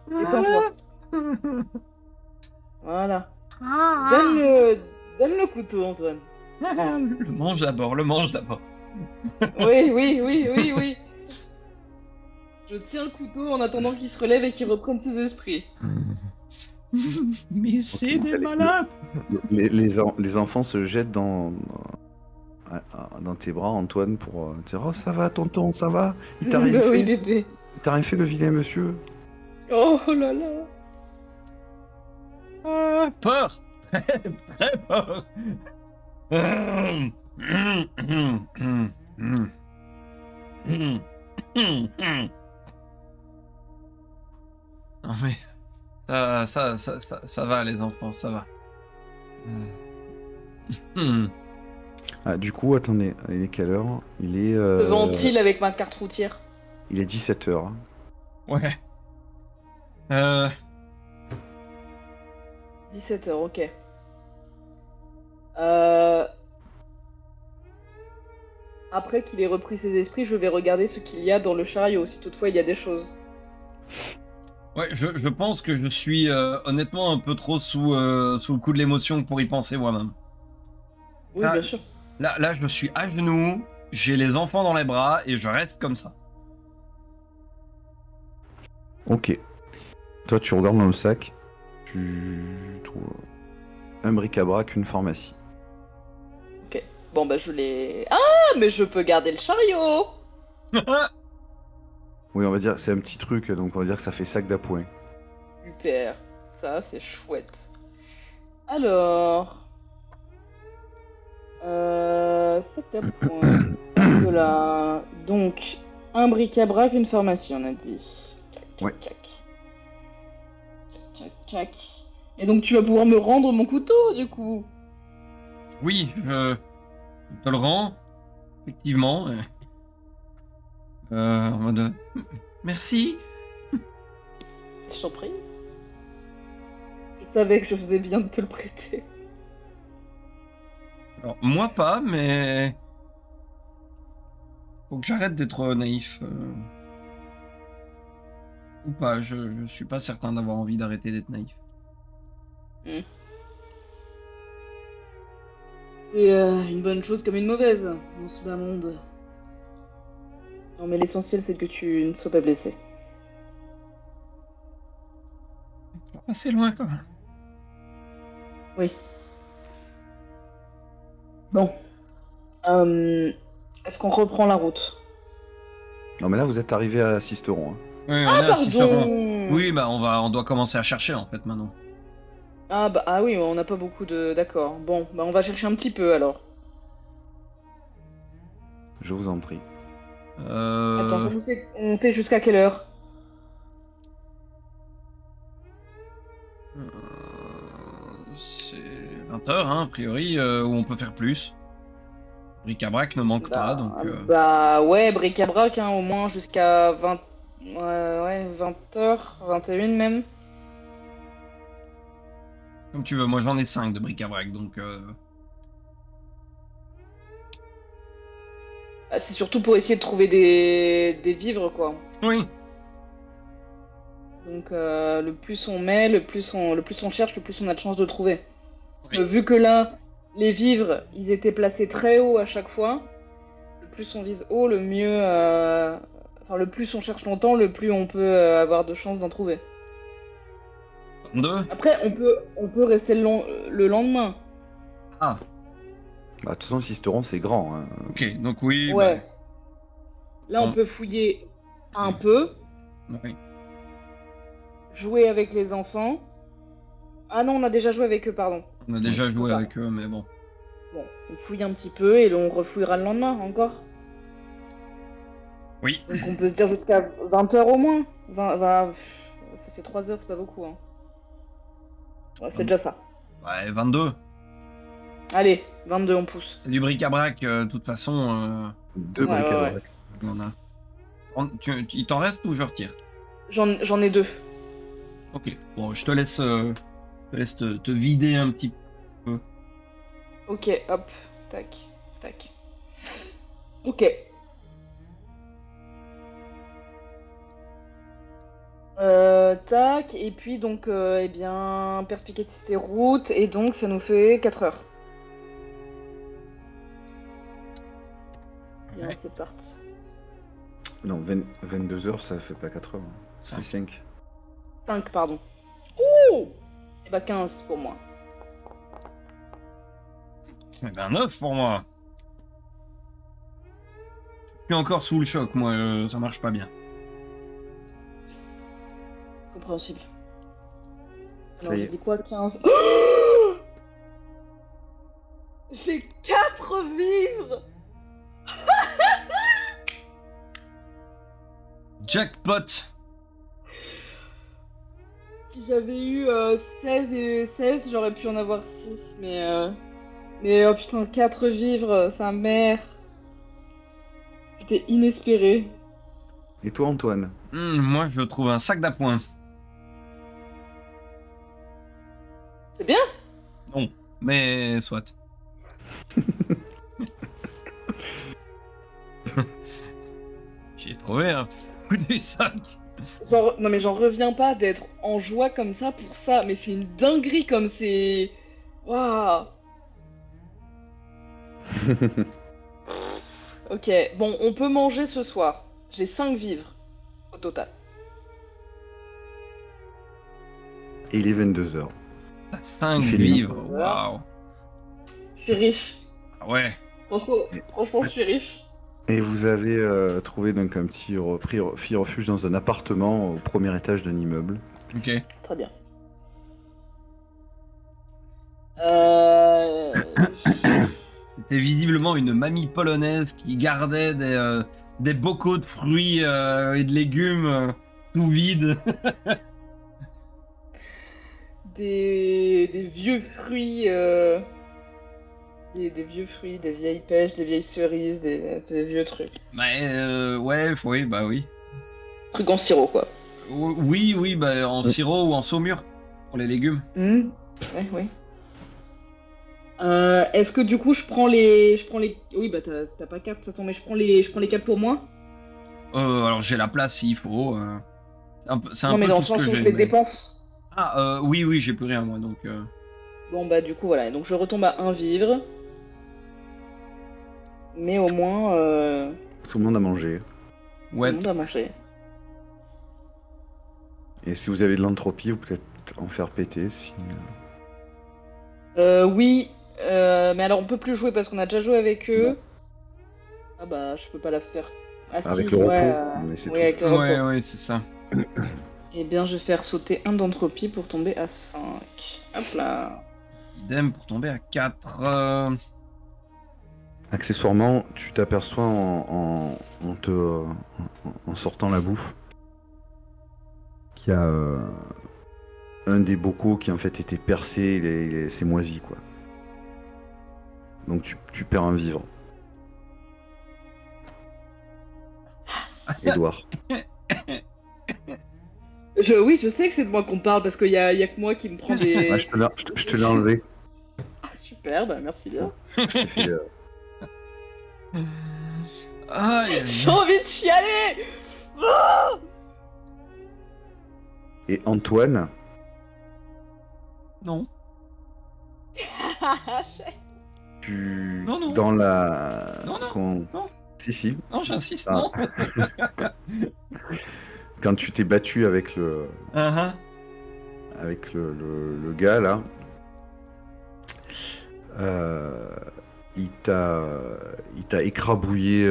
Détends-toi. Voilà. Donne le couteau, Antoine. Le mange d'abord, le mange d'abord. Oui. Je tiens le couteau en attendant qu'il se relève et qu'il reprenne ses esprits. Mais c'est Ok, des allez, malades. Les enfants se jettent dans tes bras, Antoine, pour dire: oh, ça va, tonton, ça va? Il t'a rien Oui, fait? bébé. Il t'a rien fait, le vilain monsieur? Oh là là. Peur. Très peur. Non mais ça va les enfants, ça va. Ah, du coup, attendez, il est quelle heure? Il est Ventile avec ma carte routière. il est 17h. Ouais. 17h, ok. Après qu'il ait repris ses esprits, je vais regarder ce qu'il y a dans le chariot, si toutefois il y a des choses. Ouais, je pense que je suis honnêtement un peu trop sous le coup de l'émotion pour y penser moi-même. Oui, Ah, bien sûr. Là, je suis à genoux, j'ai les enfants dans les bras et je reste comme ça. Ok. Toi, tu regardes dans le sac, tu trouves un bric-à-brac, une pharmacie. Ok. Bon, bah je l'ai... Ah, mais je peux garder le chariot. Oui, on va dire, c'est un petit truc, donc on va dire que ça fait sac d'appoint. Super, ça c'est chouette. Alors, c'est à point. Voilà. Donc, un bric-à-brac, une pharmacie, on a dit. Tac, Ouais. tac, tac. Tac, tac, tac. Et donc tu vas pouvoir me rendre mon couteau, du coup. Oui, je te le rends, effectivement. En mode... Merci. Je t'en prie. Je savais que je faisais bien de te le prêter. Alors, moi pas, mais... Faut que j'arrête d'être naïf. Ou pas, je suis pas certain d'avoir envie d'arrêter d'être naïf. C'est une bonne chose comme une mauvaise dans ce bas monde. Non mais l'essentiel c'est que tu ne sois pas blessé. Pas passer loin quand même. Oui. Bon. Est-ce qu'on reprend la route? Non, mais là, vous êtes arrivé à Sisteron. Hein. Oui, on Ah est à Sisteron. pardon. Oui, bah on doit commencer à chercher en fait maintenant. Ah oui, on n'a pas beaucoup de... D'accord. Bon, bah on va chercher un petit peu alors. Je vous en prie. Attends, ça nous fait... On fait jusqu'à quelle heure? C'est 20h, hein, a priori, où on peut faire plus. Bric-à-brac ne manque pas, donc... Bah ouais, bric-à-brac, hein, au moins jusqu'à 20... ouais, 20h, 21 même. Comme tu veux, moi j'en ai 5 de bric-à-brac, donc... Ah, c'est surtout pour essayer de trouver des vivres, quoi. Oui. Donc le plus on met, le plus on cherche, le plus on a de chances de trouver. Parce que Oui. vu que là, les vivres, ils étaient placés très haut à chaque fois, le plus on vise haut, le mieux... Enfin, le plus on cherche longtemps, le plus on peut avoir de chances d'en trouver. 22. Après, on peut rester le lendemain. Ah, Bah, de toute façon, Sisteron, c'est grand. Hein. ok, donc oui, Ouais. Là, on Bon. peut fouiller un peu, bah, oui. jouer avec les enfants. Ah non, on a déjà joué avec eux, pardon. On a déjà joué Enfin, avec eux, mais bon. Bon, on fouille un petit peu et on refouillera le lendemain encore. Oui. Donc on peut se dire jusqu'à 20h au moins. 20, ça fait 3 heures, c'est pas beaucoup. Hein. Ouais, c'est déjà ça. Ouais, 22. Allez, 22, on pousse. C'est du bric-à-brac, de toute façon, Deux Ouais, bric-à-brac. on a... Il t'en reste ou je retire? J'en ai 2. Ok, bon, je te laisse te vider un petit peu. Ok, hop, tac, tac. Ok. Tac, et puis donc, eh bien, perspicacité route, et donc ça nous fait 4 heures. Bien, Ouais. c'est parti. Non, 22 heures, ça fait pas 4 heures. Hein. C'est 5. 5, pardon. Ouh! Et bah 15 pour moi. Eh ben 9 pour moi. Je suis encore sous le choc, moi, ça marche pas bien. Compréhensible. Ça Alors y j'ai est. dit quoi, 15? J'ai 4 vivres! Jackpot. Si j'avais eu 16 et 16, j'aurais pu en avoir 6, mais oh putain, 4 vivres, sa mère. C'était inespéré. Et toi, Antoine? Moi, je trouve un sac d'appoint. C'est bien? Non, mais soit. J'ai trouvé un coup du sac. Non mais j'en reviens pas d'être en joie comme ça pour ça, mais c'est une dinguerie comme c'est... Waouh. Ok, bon, on peut manger ce soir. J'ai 5 vivres au total. Et il est 22 heures. 5 Il fait nuit. vivres, waouh. Je suis riche. Ah ouais. Franchement, je suis riche. Et vous avez trouvé donc un petit refuge dans un appartement au premier étage d'un immeuble. Ok. Très bien. Euh... C'était visiblement une mamie polonaise qui gardait des bocaux de fruits et de légumes tout vides. des vieux fruits, des vieux fruits, des vieilles pêches, des vieilles cerises, des vieux trucs. Ouais, oui, bah oui. Trucs en sirop, quoi. Oui, bah en sirop ou en saumure pour les légumes. Ouais, oui. Est-ce que du coup je prends les. Oui, bah t'as pas 4 de toute façon, mais je prends les 4 pour moi. Alors j'ai la place s'il faut. C'est un Non, mais peu dans tout le ce que sens où j'ai. je les mais- dépense. Oui, j'ai plus rien moi donc. Bon, bah du coup, voilà. Donc je retombe à 1 vivre. Mais au moins, Tout le monde a mangé. tout Ouais. le monde a mâché. Et si vous avez de l'entropie, vous pouvez peut-être en faire péter. Si... Oui. Mais alors on peut plus jouer parce qu'on a déjà joué avec eux. Ah bah, je peux pas la faire. Ah Avec si, le repos, ouais, mais c'est oui, tout. avec le repos. Ouais, c'est ça. Eh bien, je vais faire sauter 1 d'entropie pour tomber à 5. Hop là. Idem pour tomber à 4. Accessoirement, tu t'aperçois en sortant la bouffe qu'il y a un des bocaux qui en fait était percé, c'est moisi quoi. Donc tu perds un vivre. Edouard. Oui, je sais que c'est de moi qu'on parle parce qu'il y a que moi qui me prend des. Ouais, je te l'ai enlevé. Ah, super, bah merci bien. Je t'ai fait, Aïe. J'ai envie de chialer. Ah Et Antoine, Non. tu Non. dans la Non. Si. Non, j'insiste, Ah. non. Quand tu t'es battu avec le gars là, il t'a écrabouillé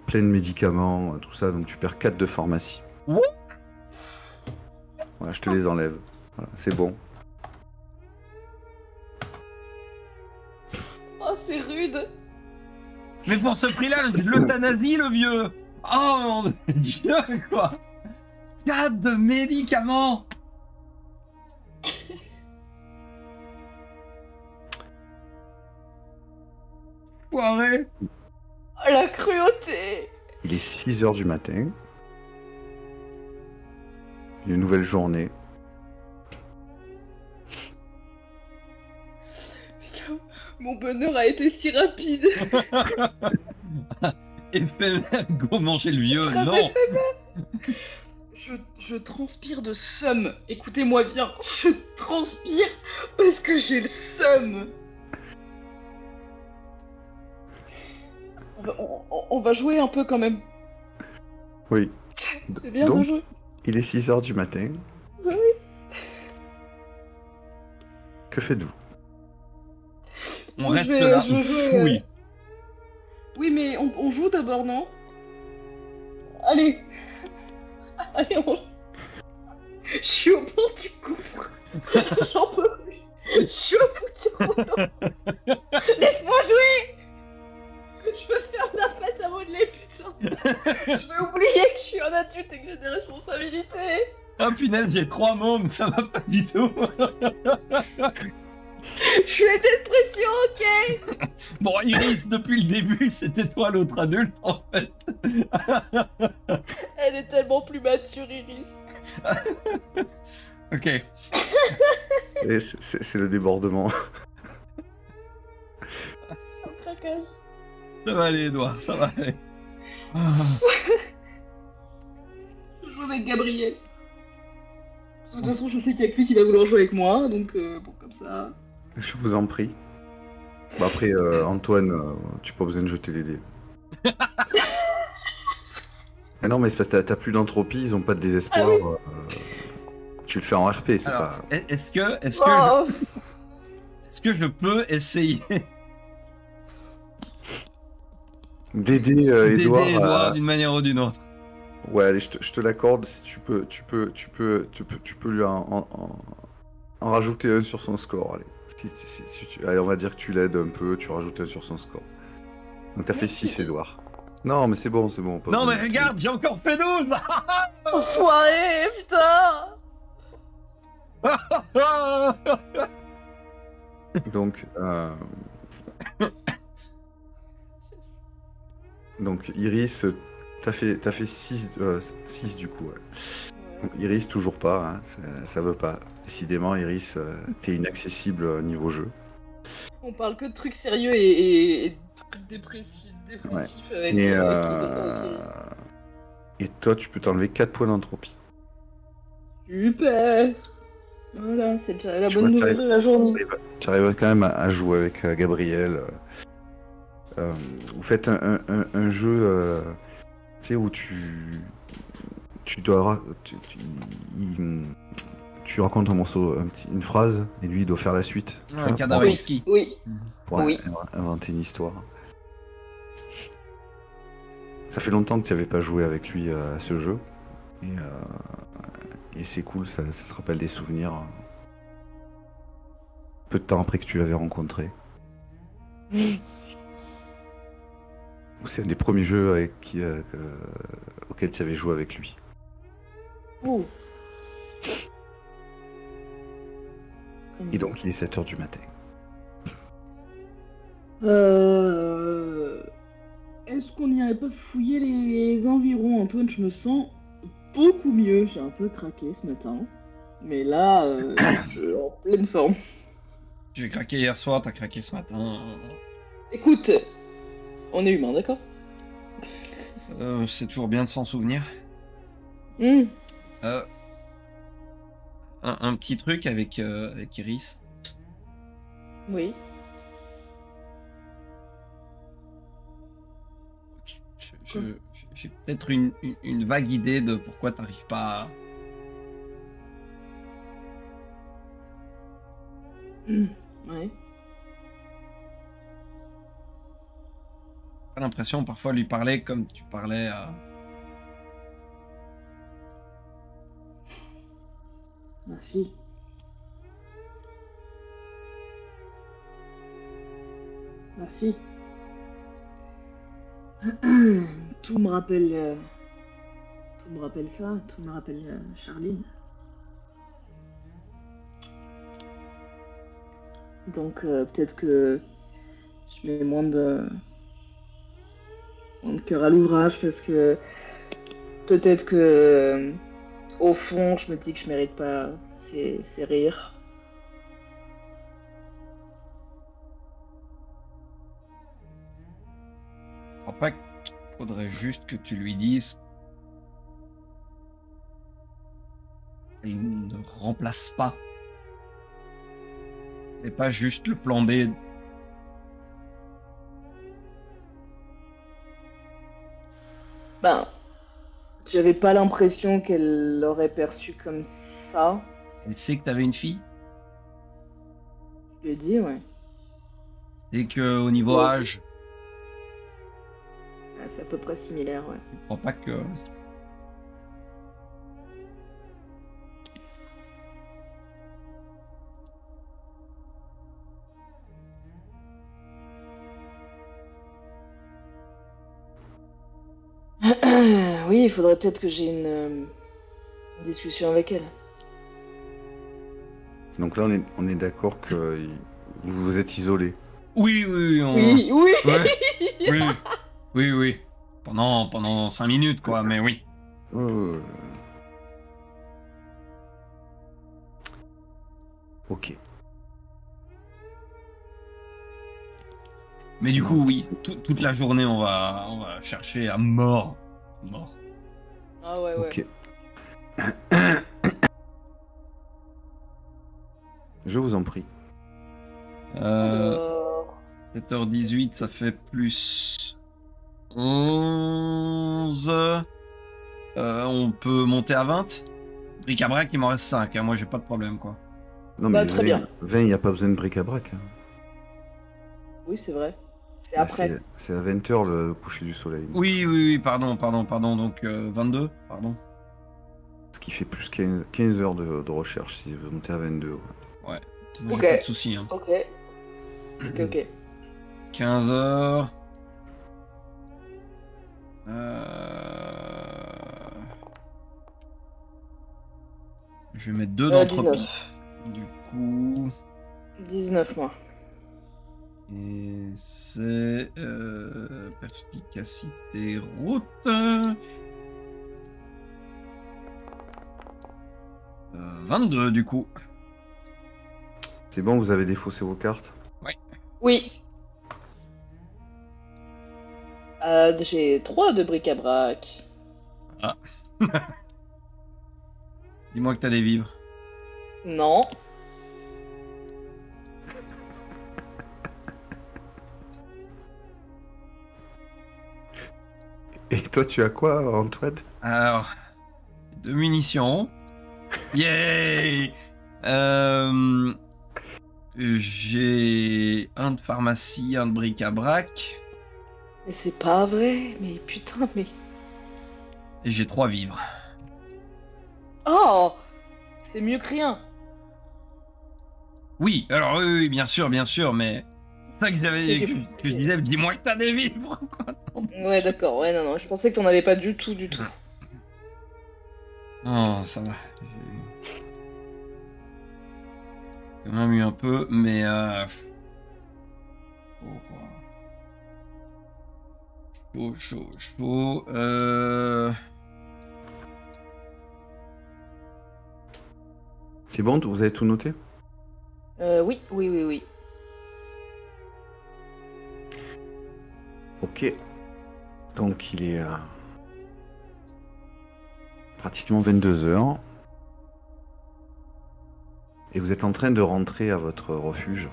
plein de médicaments, tout ça, donc tu perds 4 de pharmacie. Ouh. Voilà, je te les enlève. Voilà, c'est bon. Oh, c'est rude. Mais pour ce prix-là, l'euthanasie, le vieux. Oh mon dieu, quoi. 4 de médicaments. Foiré. Oh, la cruauté. Il est 6h du matin. Une nouvelle journée. Putain, mon bonheur a été si rapide. Éphémère, go manger le vieux, Très non. Je transpire de seum. Écoutez-moi bien, je transpire parce que j'ai le seum. On va jouer un peu quand même. Oui. C'est bien Donc, de jouer. il est 6h du matin. Oui. Que faites-vous? On Moi, reste je vais- là, je on vais jouer, fouille. Oui, mais on joue d'abord, non? Allez. Allez, on joue. Je suis au bord du gouffre. J'en peux plus. Je suis au bout du rouleau. Laisse-moi jouer. Je veux faire de la fête à modeler, putain. Je vais oublier que je suis un adulte et que j'ai des responsabilités. Ah punaise, j'ai 3 mômes, ça va pas du tout. Je suis une dépression, ok. Bon, Iris, depuis le début, c'était toi l'autre adulte, en fait. Elle est tellement plus mature, Iris. Ok. Et c'est le débordement. Je suis en craquage. Ça va aller, Edouard, ça va aller. Ah. Je joue avec Gabriel. De toute façon, je sais qu'il y a que lui qui va vouloir jouer avec moi, donc bon, comme ça. Je vous en prie. Bon, après, Antoine, tu n'as pas besoin de jeter les dés. Ah non, mais c'est parce que t'as plus d'entropie, ils ont pas de désespoir. Ah oui. Tu le fais en RP, c'est Alors, pas. est-ce que Oh, je peux essayer D'aider d'aider Edouard Edouard d'une manière ou d'une autre. Ouais, allez, je te l'accorde. Si tu peux lui en rajouter un sur son score. Allez. Allez, on va dire que tu l'aides un peu, tu rajoutes un sur son score. Donc t'as fait 6, Edouard. Non, mais c'est bon. Pas Non, besoin mais de- regarde, j'ai encore fait 12. Enfoiré, putain. Donc, donc Iris, t'as fait 6 du coup. Ouais. Donc, Iris, toujours pas, hein, ça veut pas. Décidément, Iris, t'es inaccessible niveau jeu. On parle que de trucs sérieux et de trucs dépressifs avec Et, Iris. et toi, tu peux t'enlever 4 points d'entropie. Super. Voilà, c'est déjà la Tu bonne vois, nouvelle de la journée. Tu arrives quand même à jouer avec Gabriel. Vous faites un jeu tu sais, où tu dois tu racontes un morceau, une phrase, et lui il doit faire la suite. Tu Un vois, cadavre Oui, exquis. oui. pour Oui. inventer une histoire. Ça fait longtemps que tu n'avais pas joué avec lui à ce jeu. Et c'est cool, ça se rappelle des souvenirs. Peu de temps après que tu l'avais rencontré. C'est un des premiers jeux auxquels tu avais joué avec lui. Ouh. Et donc il est 7h du matin. Est-ce qu'on n'irait pas fouiller les environs, Antoine? Je me sens beaucoup mieux. J'ai un peu craqué ce matin. Mais là, je suis en pleine forme. J'ai craqué hier soir, t'as craqué ce matin. Écoute, on est humain, d'accord? C'est toujours bien de s'en souvenir. Hmm. Un petit truc avec Iris. Oui. J'ai peut-être une vague idée de pourquoi t'arrives pas à... Ouais. J'ai l'impression parfois lui parler comme tu parlais à... Merci. Merci. Tout me rappelle ça, tout me rappelle Charline. Donc peut-être que je mets moins de cœur à l'ouvrage parce que peut-être que au fond je me dis que je mérite pas ces rires. Je crois pas qu'il faudrait juste que tu lui dises il ne remplace pas. Et pas juste le plan B. Ben, j'avais pas l'impression qu'elle l'aurait perçu comme ça. Elle sait que t'avais une fille. Je lui ai dit, ouais. Et que au niveau Ouais. âge, C'est à peu près similaire, ouais. je crois pas que... Oui, il faudrait peut-être que j'ai une discussion avec elle. Donc là, on est d'accord que vous vous êtes isolés. Oui, oui, Oui, oui. Ouais. Oui, oui, oui. Pendant 5 minutes, quoi, mais oui. Ok. Mais du coup, oui, toute la journée, on va chercher à mort. Mort. Ah ouais, ouais. Ok. Je vous en prie. Alors... 7h18, ça fait plus 11. On peut monter à 20. Bric-à-brac, il m'en reste 5. Hein. Moi, j'ai pas de problème, quoi. Non, Bah, mais très bien. 20, il n'y a pas besoin de bric-à-brac. Hein. Oui, c'est vrai. C'est après. C'est à 20h le coucher du soleil. Oui, pardon. Donc 22, pardon. Ce qui fait plus 15 heures de recherche si vous montez à 22. Ouais. Ok. Pas de soucis. Hein. Ok. 15 heures. Je vais mettre 2 d'entropie. 19. Du coup. 19 moi. Et c'est perspicacité route. 22 du coup. C'est bon, vous avez défaussé vos cartes? Oui. J'ai 3 de bric-à-brac. Ah. Dis-moi que t'as des vivres. Non. Et toi, tu as quoi, Antoine? Alors, 2 munitions. Yay! J'ai un de pharmacie, un de bric-à-brac. Mais c'est pas vrai. Mais putain, mais... Et j'ai 3 vivres. Oh! C'est mieux que rien. Oui, alors oui, bien sûr, mais... C'est ça que que je disais, dis-moi que t'as des vivres. Ouais, d'accord. Ouais, non, je pensais que t'en avais pas du tout. Non, ça va. J'ai quand même eu un peu, mais... Chaud. C'est bon, vous avez tout noté? Oui. Ok. Donc il est pratiquement 22h. Et vous êtes en train de rentrer à votre refuge.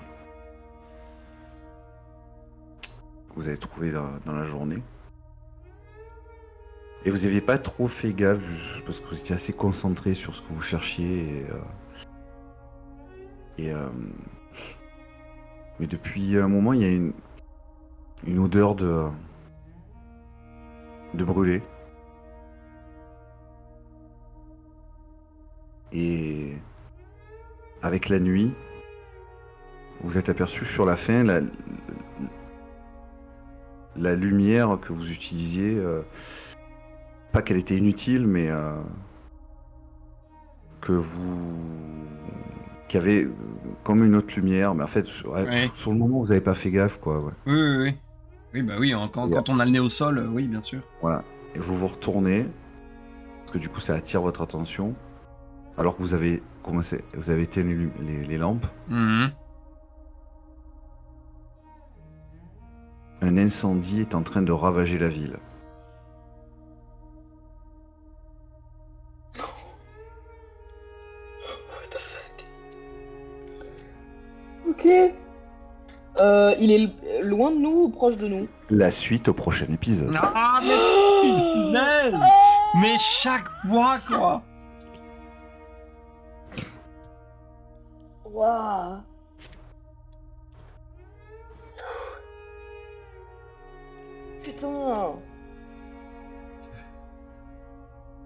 Que vous avez trouvé dans la journée. Et vous n'aviez pas trop fait gaffe, juste parce que vous étiez assez concentré sur ce que vous cherchiez. Mais depuis un moment, il y a une odeur de brûlé. Et avec la nuit, vous êtes aperçu sur la fin la lumière que vous utilisiez, pas qu'elle était inutile, mais qui avait comme une autre lumière, mais en fait sur le moment vous n'avez pas fait gaffe quoi. Ouais. Oui. Oui, bah oui, quand on a le nez au sol, oui, bien sûr. Voilà. Et vous vous retournez, parce que du coup ça attire votre attention, alors que vous avez éteint les lampes. Mhm. Un incendie est en train de ravager la ville. What the fuck? Ok. Il est loin de nous ou proche de nous? La suite au prochain épisode. Ah, mais punaise! Mais chaque fois, quoi! Waouh. Putain.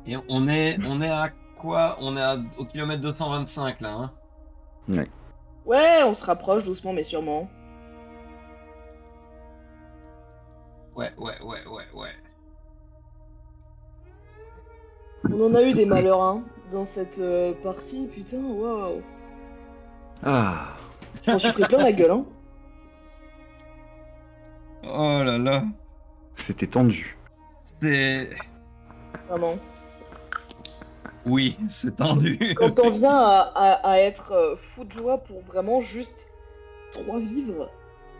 Et on est à quoi? On est au kilomètre 225 là, hein? Ouais. Ouais, on se rapproche doucement mais sûrement. Ouais. On en a eu des malheurs, hein, dans cette partie, putain, waouh. Ah. Je m'en suis pris plein la gueule, hein. Oh là là. C'était tendu. C'est... Vraiment. Oui, c'est tendu. Quand on vient à être fou de joie pour vraiment juste 3 vivres,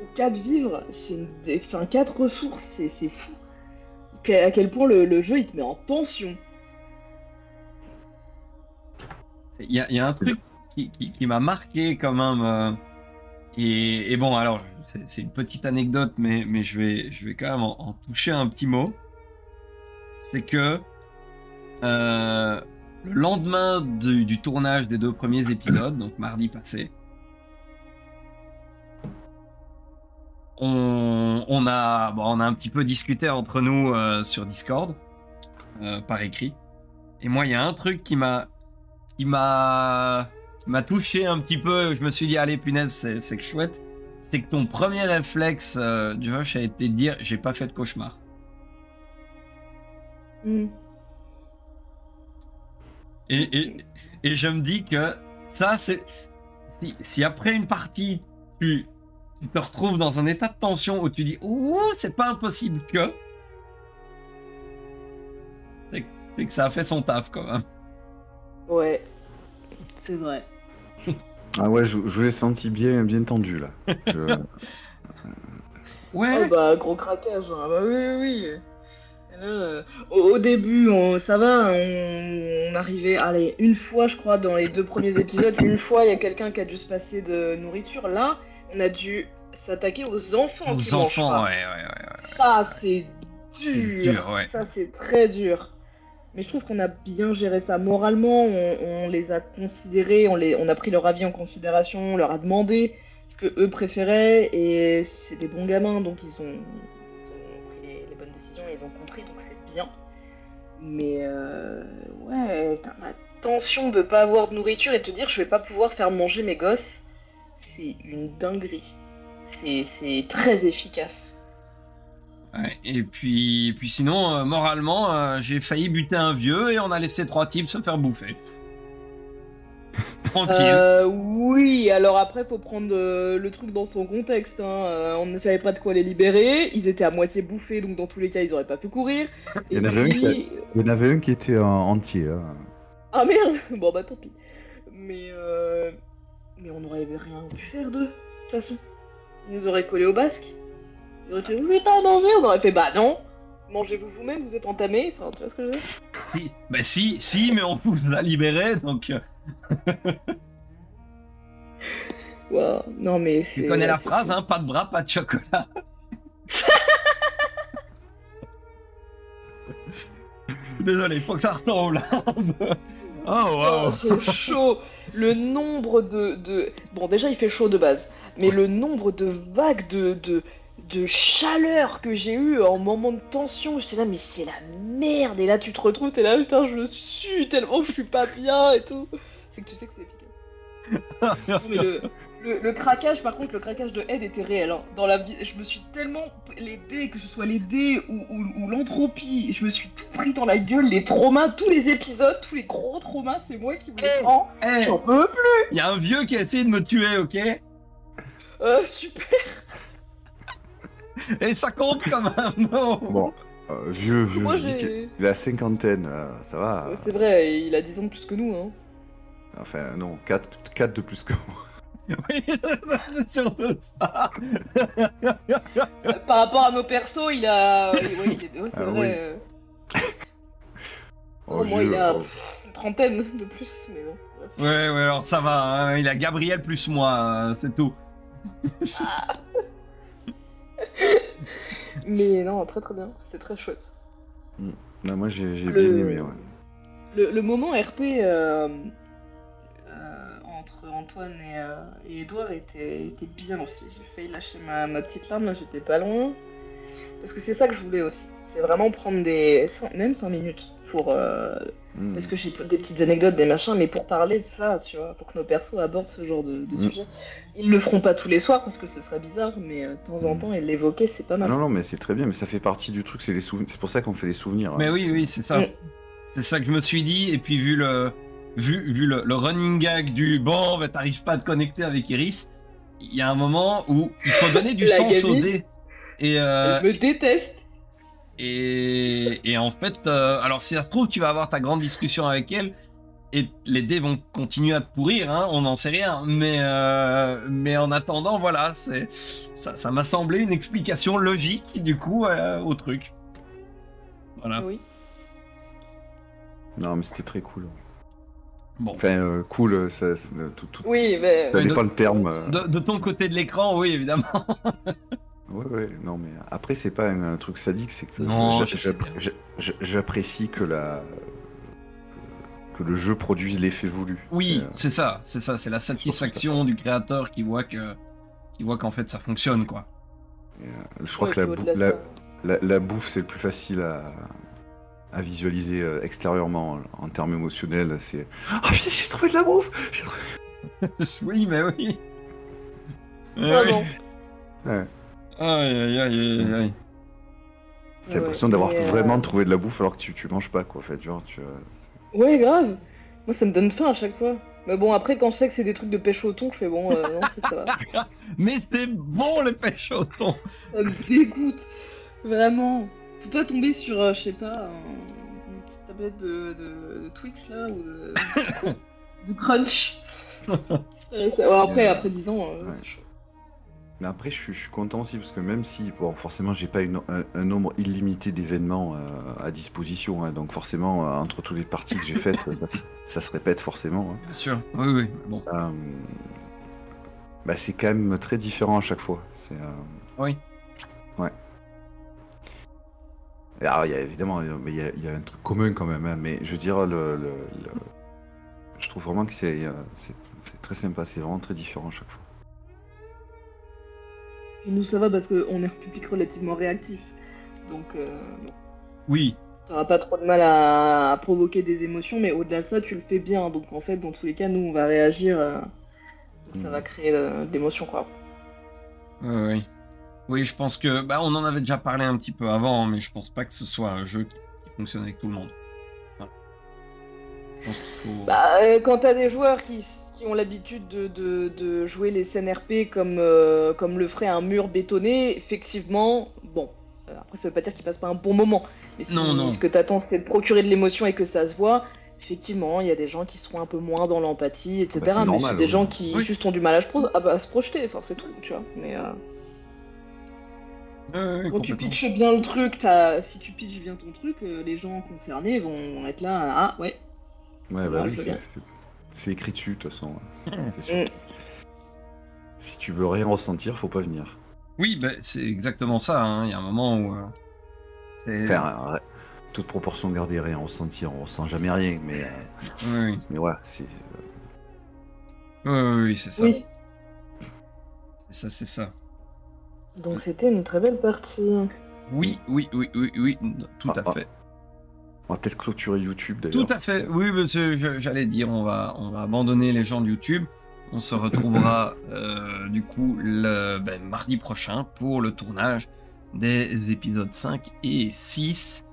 ou 4 vivres, enfin 4 ressources, c'est fou. À quel point le jeu il te met en tension. Il y a un truc qui m'a marqué quand même. Et bon, alors, c'est une petite anecdote, mais je vais quand même en toucher un petit mot. C'est que le lendemain du tournage des 2 premiers épisodes, donc mardi passé, on a un petit peu discuté entre nous sur Discord, par écrit. Et moi, il y a un truc qui m'a touché un petit peu. Je me suis dit, allez, punaise, c'est que chouette. C'est que ton premier réflexe, Josh, a été de dire, j'ai pas fait de cauchemar. Mm. Et je me dis que ça, c'est... Si après une partie, tu te retrouves dans un état de tension où tu dis, ouh, c'est pas impossible que... C'est que ça a fait son taf, quand même. Ouais, c'est vrai. Ah ouais, je vous l'ai senti bien tendu, là. Ouais. Oh bah, gros craquage, hein. Bah oui. Là, au début, ça va, on arrivait, allez, une fois, je crois, dans les 2 premiers épisodes, une fois, il y a quelqu'un qui a dû se passer de nourriture. Là, on a dû s'attaquer aux enfants qui mangent pas. Ouais. Ça, c'est dur. Ouais. Ça, c'est très dur. Mais je trouve qu'on a bien géré ça. Moralement, on les a considérés, on a pris leur avis en considération, on leur a demandé ce que eux préféraient, et c'est des bons gamins, donc ils ont pris les bonnes décisions, et ils ont compris, donc c'est bien. Mais ouais, la tension de pas avoir de nourriture et de te dire je vais pas pouvoir faire manger mes gosses, c'est une dinguerie. C'est très efficace. Ouais, et puis sinon, moralement, j'ai failli buter un vieux et on a laissé 3 types se faire bouffer. Tranquille. Oui, alors après, faut prendre le truc dans son contexte. Hein. On ne savait pas de quoi les libérer. Ils étaient à moitié bouffés, donc dans tous les cas, ils auraient pas pu courir. Il y en avait un qui était entier. Hein. Ah merde. Bon bah tant pis. Mais on n'aurait rien pu faire d'eux, de toute façon. Ils nous auraient collé au basque. Ils auraient fait, vous n'avez pas à manger? On aurait fait, bah non. Mangez-vous vous-même, vous êtes entamés. Enfin, tu vois ce que je veux dire? Bah si, mais on vous a libéré, donc... Wow. Non mais Tu connais la phrase, hein, pas de bras, pas de chocolat. Désolé, faut que ça retombe là. Oh, wow. C'est chaud. Le nombre de... Bon, déjà, il fait chaud de base. Mais le nombre de vagues de chaleur que j'ai eu en moment de tension, j'étais là, mais c'est la merde. Et là, tu te retrouves, t'es là, putain, je me sue tellement je suis pas bien et tout. C'est que tu sais que c'est efficace. Non, mais le craquage, par contre, le craquage de Ed était réel. Hein. Dans la vie, je me suis tellement... Les dés, que ce soit les dés ou l'entropie, je me suis tout pris dans la gueule, les traumas, tous les épisodes, tous les gros traumas, c'est moi qui me les prends. J'en peux plus. Il y a un vieux qui a essayé de me tuer, ok? Super. Et ça compte quand même, non? Bon, vieux, Moi, je dis qu'il a la cinquantaine, ça va. C'est vrai, il a 10 ans de plus que nous, hein. Enfin, non, 4 de plus que moi. Oui, c'est surtout ça. Par rapport à nos persos, il a... Ouais, c'est vrai. Oui. Oh, moi, il a une trentaine de plus, mais bon. Bref. Ouais, alors ça va, hein, il a Gabriel plus moi, c'est tout. Mais non, très très bien, c'est très chouette. Non, moi j'ai bien aimé, ouais. Le moment RP entre Antoine et Edouard était bien aussi. J'ai failli lâcher ma petite larme, là j'étais pas loin. Parce que c'est ça que je voulais aussi. C'est vraiment prendre même 5 minutes pour... Parce que j'ai des petites anecdotes, des machins, mais pour parler de ça, tu vois, pour que nos persos abordent ce genre de sujet. Ils le feront pas tous les soirs parce que ce serait bizarre, mais de temps en temps, et l'évoquer, c'est pas mal. Non, mais c'est très bien, mais ça fait partie du truc, c'est les souvenirs. C'est pour ça qu'on fait les souvenirs. Mais hein. oui, c'est ça. C'est ça que je me suis dit, et puis vu le running gag du bon, bah, t'arrives pas à te connecter avec Iris, il y a un moment où il faut donner du sens au dé. Et Elle me déteste. Et en fait, alors si ça se trouve, tu vas avoir ta grande discussion avec elle, et les dés vont continuer à te pourrir, hein, on n'en sait rien. Mais en attendant, voilà, ça m'a semblé une explication logique, du coup, au truc. Voilà. Oui. Non, mais c'était très cool. Bon. Enfin, cool, ça tout. Oui, mais... Ça dépend le terme. De ton côté de l'écran, oui, évidemment. Ouais, non, mais après, c'est pas un truc sadique, c'est que non, j'apprécie que le jeu produise l'effet voulu. Oui, c'est ça, c'est la satisfaction du créateur qui voit qu'en fait ça fonctionne, quoi. Je crois Ouais, que puis au-delà de ça. la bouffe, c'est le plus facile à visualiser extérieurement en termes émotionnels. C'est « Oh putain, j'ai trouvé de la bouffe !» Oui, mais oui. Vraiment. Ouais. Aïe, aïe, aïe, aïe, aïe. C'est l'impression d'avoir vraiment trouvé de la bouffe alors que tu manges pas, quoi, en fait. Genre, Ouais, grave. Moi, ça me donne faim à chaque fois. Mais bon, après, quand je sais que c'est des trucs de pêche au thon, je fais bon, non, en fait, ça va. Mais c'est bon le pêche au thon. Ça me dégoûte. Vraiment. Faut pas tomber sur, je sais pas, une petite tablette de Twix là, ou de Crunch. Après 10 ans, Ouais. c'est chaud. Mais après, je suis content aussi parce que même si, bon, forcément, j'ai pas un nombre illimité d'événements à disposition, hein, donc forcément, entre toutes les parties que j'ai faites, ça se répète forcément. Hein. Bien sûr. Oui, oui. Bon. Bah, c'est quand même très différent à chaque fois. Oui. Ouais. Et alors, il y a évidemment, mais il y a un truc commun quand même, hein, mais je veux dire, je trouve vraiment que c'est très sympa, c'est vraiment très différent à chaque fois. Et nous, ça va parce qu'on est un public relativement réactif. Donc, bon, Oui. t'auras pas trop de mal à provoquer des émotions, mais au-delà de ça, tu le fais bien. Donc, en fait, dans tous les cas, nous, on va réagir. Donc, ça va créer de l'émotion, quoi. Oui, oui. Oui, je pense que... Bah, on en avait déjà parlé un petit peu avant, mais je pense pas que ce soit un jeu qui fonctionne avec tout le monde. Voilà. Je pense qu'il faut... Bah, quand t'as des joueurs qui ont l'habitude de jouer les scènes RP comme le ferait un mur bétonné, effectivement, bon. Après, ça veut pas dire qu'ils passent pas un bon moment. Mais si Non, non. ce que t'attends, c'est de procurer de l'émotion et que ça se voit, effectivement, il y a des gens qui seront un peu moins dans l'empathie, etc. c'est mais normal, c'est des oui. gens qui Oui. juste ont du mal à se projeter, enfin, c'est tout, tu vois. Mais quand tu complètement. pitches bien le truc, si tu pitches bien ton truc, les gens concernés vont être là, ah ouais. Ouais, bah Voilà, oui, je veux bien. c'est écrit dessus, de toute façon. C'est sûr. Si tu veux rien ressentir, faut pas venir. Oui, bah, c'est exactement ça. Hein. Il y a un moment où... Enfin, toute proportion gardée, rien ressentir, on ressent jamais rien, mais Oui, mais voilà, c'est oui, c'est ça. Oui. C'est ça. Donc c'était une très belle partie. Oui, tout à fait. On va peut-être clôturer YouTube d'ailleurs. Tout à fait. Oui, mais j'allais dire, on va abandonner les gens de YouTube. On se retrouvera du coup mardi prochain pour le tournage des épisodes 5 et 6.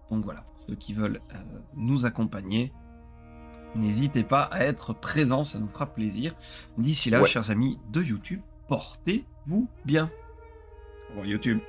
Donc voilà, pour ceux qui veulent nous accompagner, n'hésitez pas à être présents, ça nous fera plaisir. D'ici là, chers amis de YouTube, portez-vous bien. Au revoir YouTube.